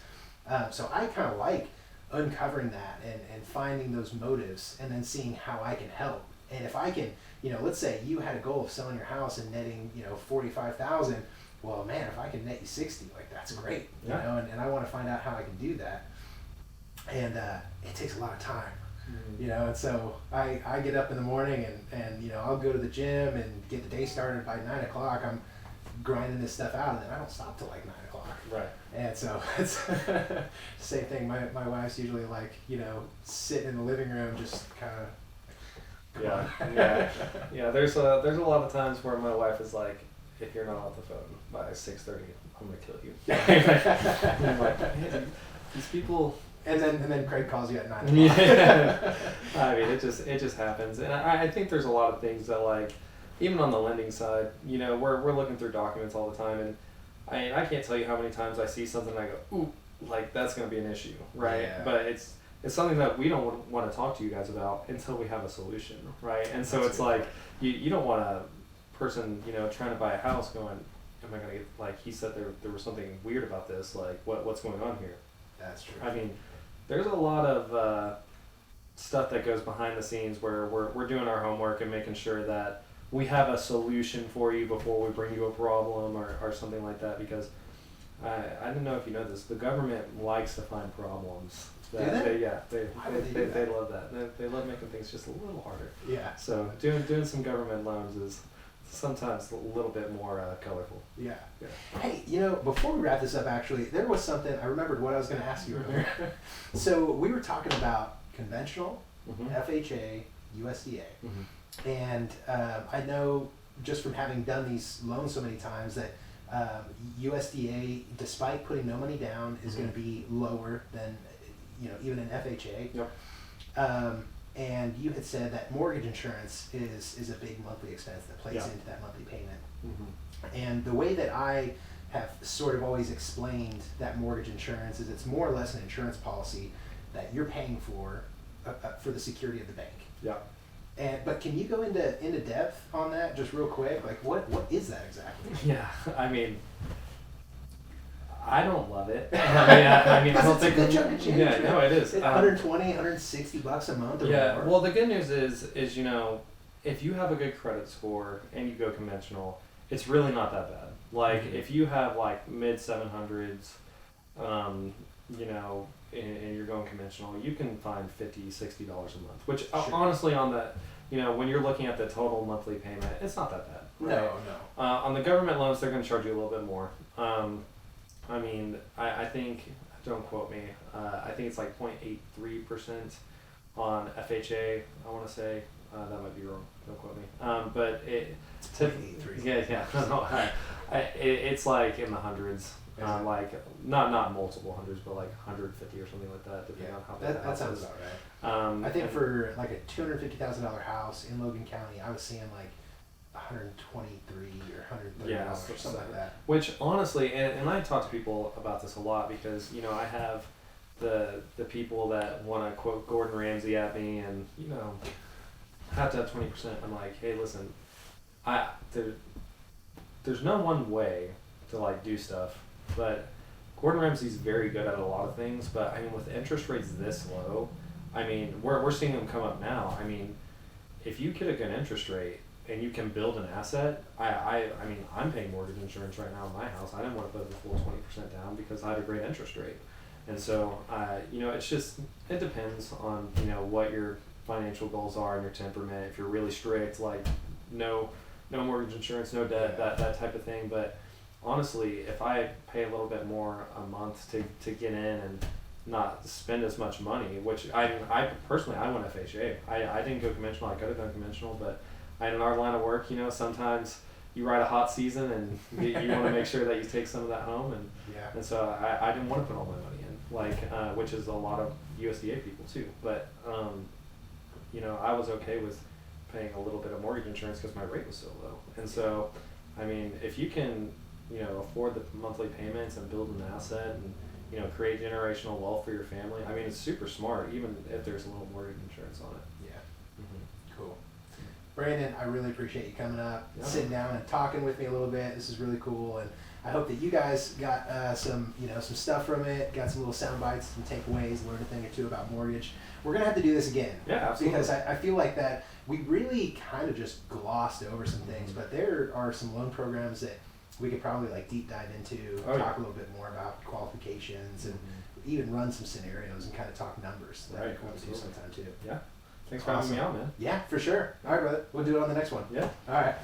So I kind of like uncovering that and finding those motives, and then seeing how I can help. And if I can, let's say you had a goal of selling your house and netting, $45,000. Well, man, if I can net you 60, like that's great, and I want to find out how I can do that. And it takes a lot of time. You know, and so I get up in the morning and you know, I'll go to the gym and get the day started by 9 o'clock. I'm grinding this stuff out, and then I don't stop till like 9 o'clock. Right. And so it's same thing. My wife's usually like, you know, sitting in the living room, just kind of. Yeah. There's a lot of times where my wife is like, if you're not off the phone by 6:30, I'm gonna kill you. And I'm like, hey, these people. And then Craig calls you at 9 o'clock. Yeah. I mean, it just happens, and I think there's a lot of things that, like, even on the lending side, you know, we're looking through documents all the time, and I can't tell you how many times I see something and I go, ooh, like that's going to be an issue, right? Yeah. But it's something that we don't want to talk to you guys about until we have a solution, right? And so it's like you don't want a person, you know, trying to buy a house going, am I going to get, like, he said there was something weird about this, like what's going on here? That's true. I mean, there's a lot of stuff that goes behind the scenes where we're doing our homework and making sure that we have a solution for you before we bring you a problem or something like that, because I don't know if you know this, the government likes to find problems. Do they? They love that. They love making things just a little harder. Yeah. So doing some government loans is sometimes a little bit more colorful. Yeah. Yeah. Hey, you know, before we wrap this up, actually, there was something I remembered what I was going to ask you earlier. So we were talking about conventional, Mm-hmm. FHA, USDA. Mm-hmm. And I know just from having done these loans so many times that USDA, despite putting no money down, is going to be lower than, you know, even an FHA. Yep. And you had said that mortgage insurance is a big monthly expense that plays Yeah. into that monthly payment. Mm-hmm. And the way that I have sort of always explained that mortgage insurance is it's more or less an insurance policy that you're paying for the security of the bank. Yeah. But can you go into depth on that just real quick? Like what is that exactly? Yeah, I mean, I don't love it. I mean, I don't It's a think. good chunk of change. Yeah, man. no, it is. It's 120, 160 bucks a month or Yeah. more. Well, the good news is you know, if you have a good credit score and you go conventional, it's really not that bad. Like Mhm. if you have like mid 700s, you know, and you're going conventional, you can find $50, $60 a month. Which Sure. honestly, on the, you know, when you're looking at the total monthly payment, it's not that bad. No. On the government loans, they're going to charge you a little bit more. I mean, I think, don't quote me, I think it's like 0.83% on FHA, I want to say. That might be wrong, don't quote me. But It's 0.83. yeah, no, it's like in the hundreds. Like, not multiple hundreds, but like 150 or something like that, depending on how big the that house sounds is. about right. I think and- for like a $250,000 house in Logan County, I was seeing like $123 or $130 Yeah, or something like that. Which honestly, and I talk to people about this a lot because, you know, I have the people that want to quote Gordon Ramsay at me and, you know, have to have 20%. I'm like, hey, listen, there's no one way to like do stuff, but Gordon Ramsay's very good at a lot of things. But I mean, with interest rates this low, I mean, we're seeing them come up now. I mean, if you get a good interest rate and you can build an asset, I mean, I'm paying mortgage insurance right now in my house. I didn't want to put the full 20% down because I had a great interest rate. And so, you know, it's just, it depends on, you know, what your financial goals are and your temperament. If you're really strict, like no mortgage insurance, no debt, that type of thing. But honestly, if I pay a little bit more a month to get in and not spend as much money, which I personally, I went FHA. I didn't go conventional. I could have done conventional, but in our line of work, you know, sometimes you ride a hot season and you want to make sure that you take some of that home. And so I didn't want to put all my money in, like, which is a lot of USDA people too. But, you know, I was okay with paying a little bit of mortgage insurance because my rate was so low. And so, I mean, if you can, you know, afford the monthly payments and build an asset and, you know, create generational wealth for your family, I mean, it's super smart, even if there's a little mortgage insurance on it. Yeah. Cool. Brandon, I really appreciate you coming up, Yeah. sitting down and talking with me a little bit. This is really cool, and I hope that you guys got some stuff from it, got some little sound bites, some takeaways, learned a thing or two about mortgage. We're gonna have to do this again. Yeah, absolutely. Because I feel like that we really kind of just glossed over some things, but there are some loan programs that we could probably like deep dive into, talk a little bit more about qualifications and even run some scenarios and kind of talk numbers. That'd be Right, cool to do absolutely. sometime too. Yeah. Thanks for having me Awesome. out, man. Yeah, for sure. All right, brother. We'll do it on the next one. Yeah. All right.